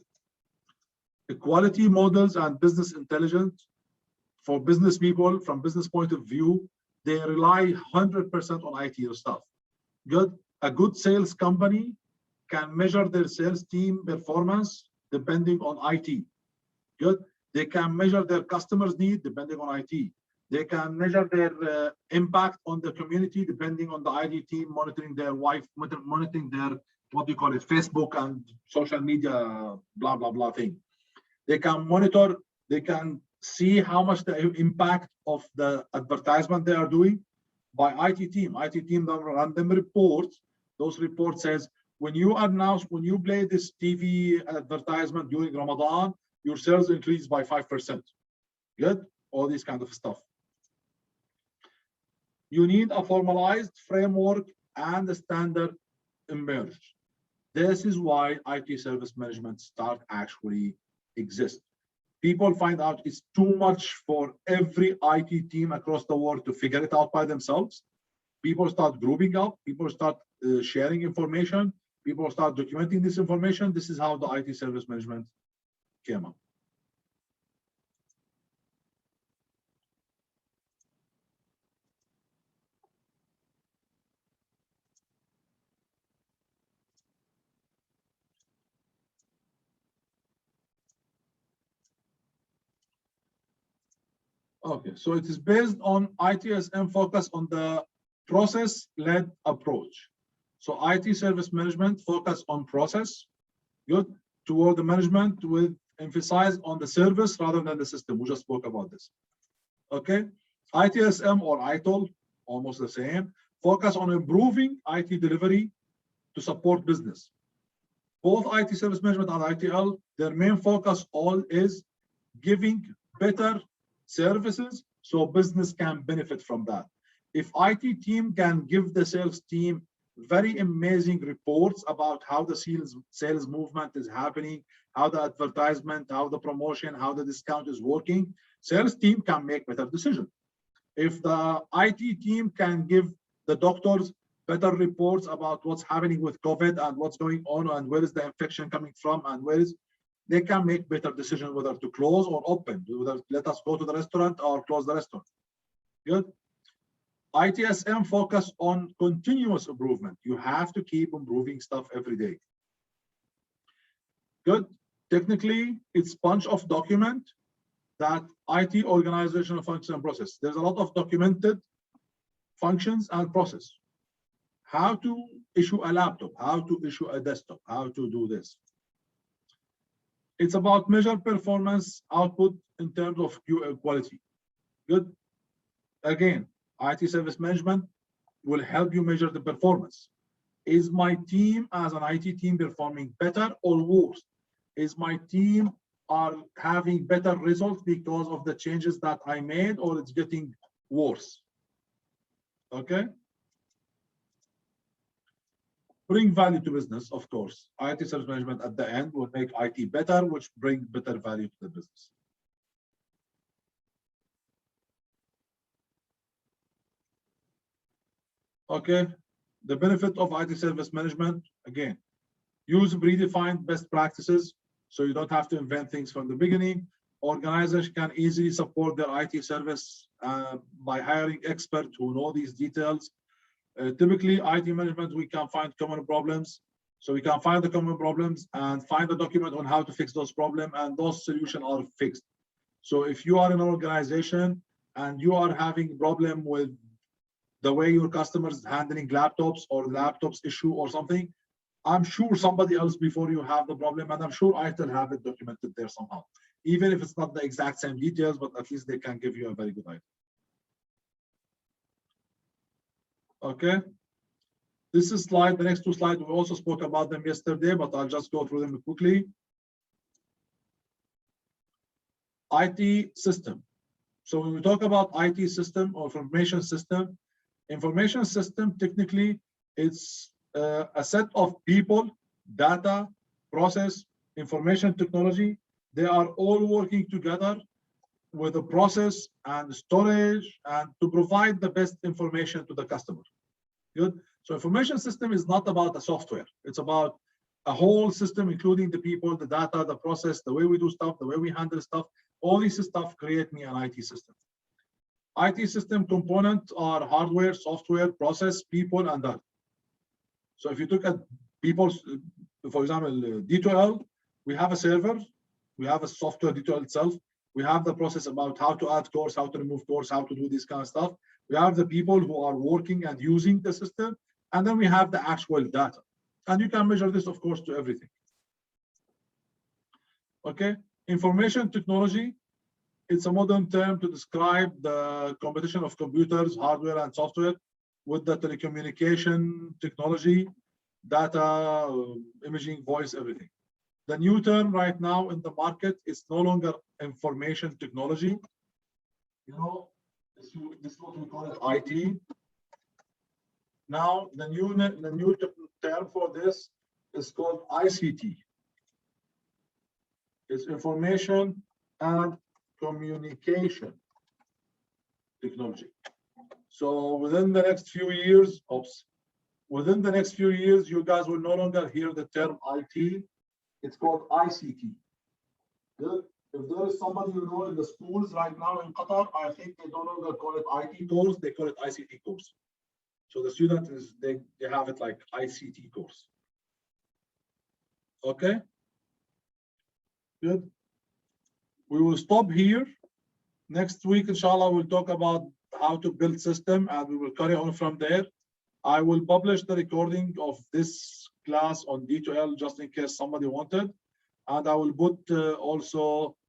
Equality models and business intelligence for business people, from business point of view, they rely 100% on IT stuff. Good. A good sales company can measure their sales team performance depending on IT. Good. They can measure their customers' need depending on IT. They can measure their impact on the community depending on the IT team monitoring their what do you call it, Facebook and social media, blah, blah, blah thing. They can monitor, they can see how much the impact of the advertisement they are doing by IT team. IT team then run them reports. Those reports says, when you play this TV advertisement during Ramadan, your sales increased by 5%. Good? All this kind of stuff. You need a formalized framework and a standard emerge. This is why IT service management start actually exist. People find out it's too much for every IT team across the world to figure it out by themselves. People start grouping up, people start sharing information, people start documenting this information. This is how the IT service management came up. Okay, so it is based on ITSM focus on the process-led approach. So IT service management focus on process, good, toward the management with emphasize on the service rather than the system. We just spoke about this. Okay, ITSM or ITIL, almost the same, focus on improving IT delivery to support business. Both IT service management and ITL, their main focus all is giving better services so business can benefit from that. If IT team can give the sales team very amazing reports about how the sales movement is happening, how the advertisement, how the promotion, how the discount is working, sales team can make better decisions. If the IT team can give the doctors better reports about what's happening with COVID and what's going on and where is the infection coming from and where is, they can make better decisions whether to close or open, whether let us go to the restaurant or close the restaurant. Good. ITSM focus on continuous improvement. You have to keep improving stuff every day. Good. Technically, it's bunch of document that IT organizational function and process. There's a lot of documented functions and process. How to issue a laptop, how to issue a desktop, how to do this. It's about measure performance output in terms of quality. Good. Again, IT service management will help you measure the performance. Is my team as an IT team performing better or worse? Is my team are having better results because of the changes that I made, or it's getting worse? Okay. Bring value to business, of course. IT service management at the end will make IT better, which bring better value to the business. Okay, the benefit of IT service management, again, use predefined best practices so you don't have to invent things from the beginning. Organizations can easily support their IT service by hiring experts who know these details. Typically, IT management, we can find common problems. So we can find the common problems and find a document on how to fix those problems, and those solutions are fixed. So if you are in an organization and you are having a problem with the way your customers handling laptops or laptops issue or something, I'm sure somebody else before you have the problem, and I'm sure I still have it documented there somehow. Even if it's not the exact same details, but at least they can give you a very good idea. Okay. This is slide, the next two slides, we also spoke about them yesterday, but I'll just go through them quickly. IT system. So when we talk about IT system or information system, technically, it's a set of people, data, process, information technology. They are all working together with a process and storage and to provide the best information to the customer. Good. So information system is not about a software. It's about a whole system, including the people, the data, the process, the way we do stuff, the way we handle stuff. All this stuff create me an IT system. IT system components are hardware, software, process, people, and data. So if you look at people, for example, D2L, we have a server, we have a software D2L itself, we have the process about how to add cores, how to remove cores, how to do this kind of stuff. We have the people who are working and using the system, and then we have the actual data. And you can measure this, of course, to everything. Okay, information technology. It's a modern term to describe the combination of computers, hardware, and software with the telecommunication technology, data, imaging, voice, everything. The new term right now in the market is no longer information technology. You know, this is what we call it IT. Now, the new term for this is called ICT. It's information and communication technology. So within the next few years, you guys will no longer hear the term IT. It's called ICT. Good. If there is somebody you know in the schools right now in Qatar, I think they no longer call it IT course, they call it ICT course. So the student is they have it like ICT course. Okay. Good. We will stop here. Next week, inshallah, we'll talk about how to build system and we will carry on from there. I will publish the recording of this class on D2L just in case somebody wanted. And I will put also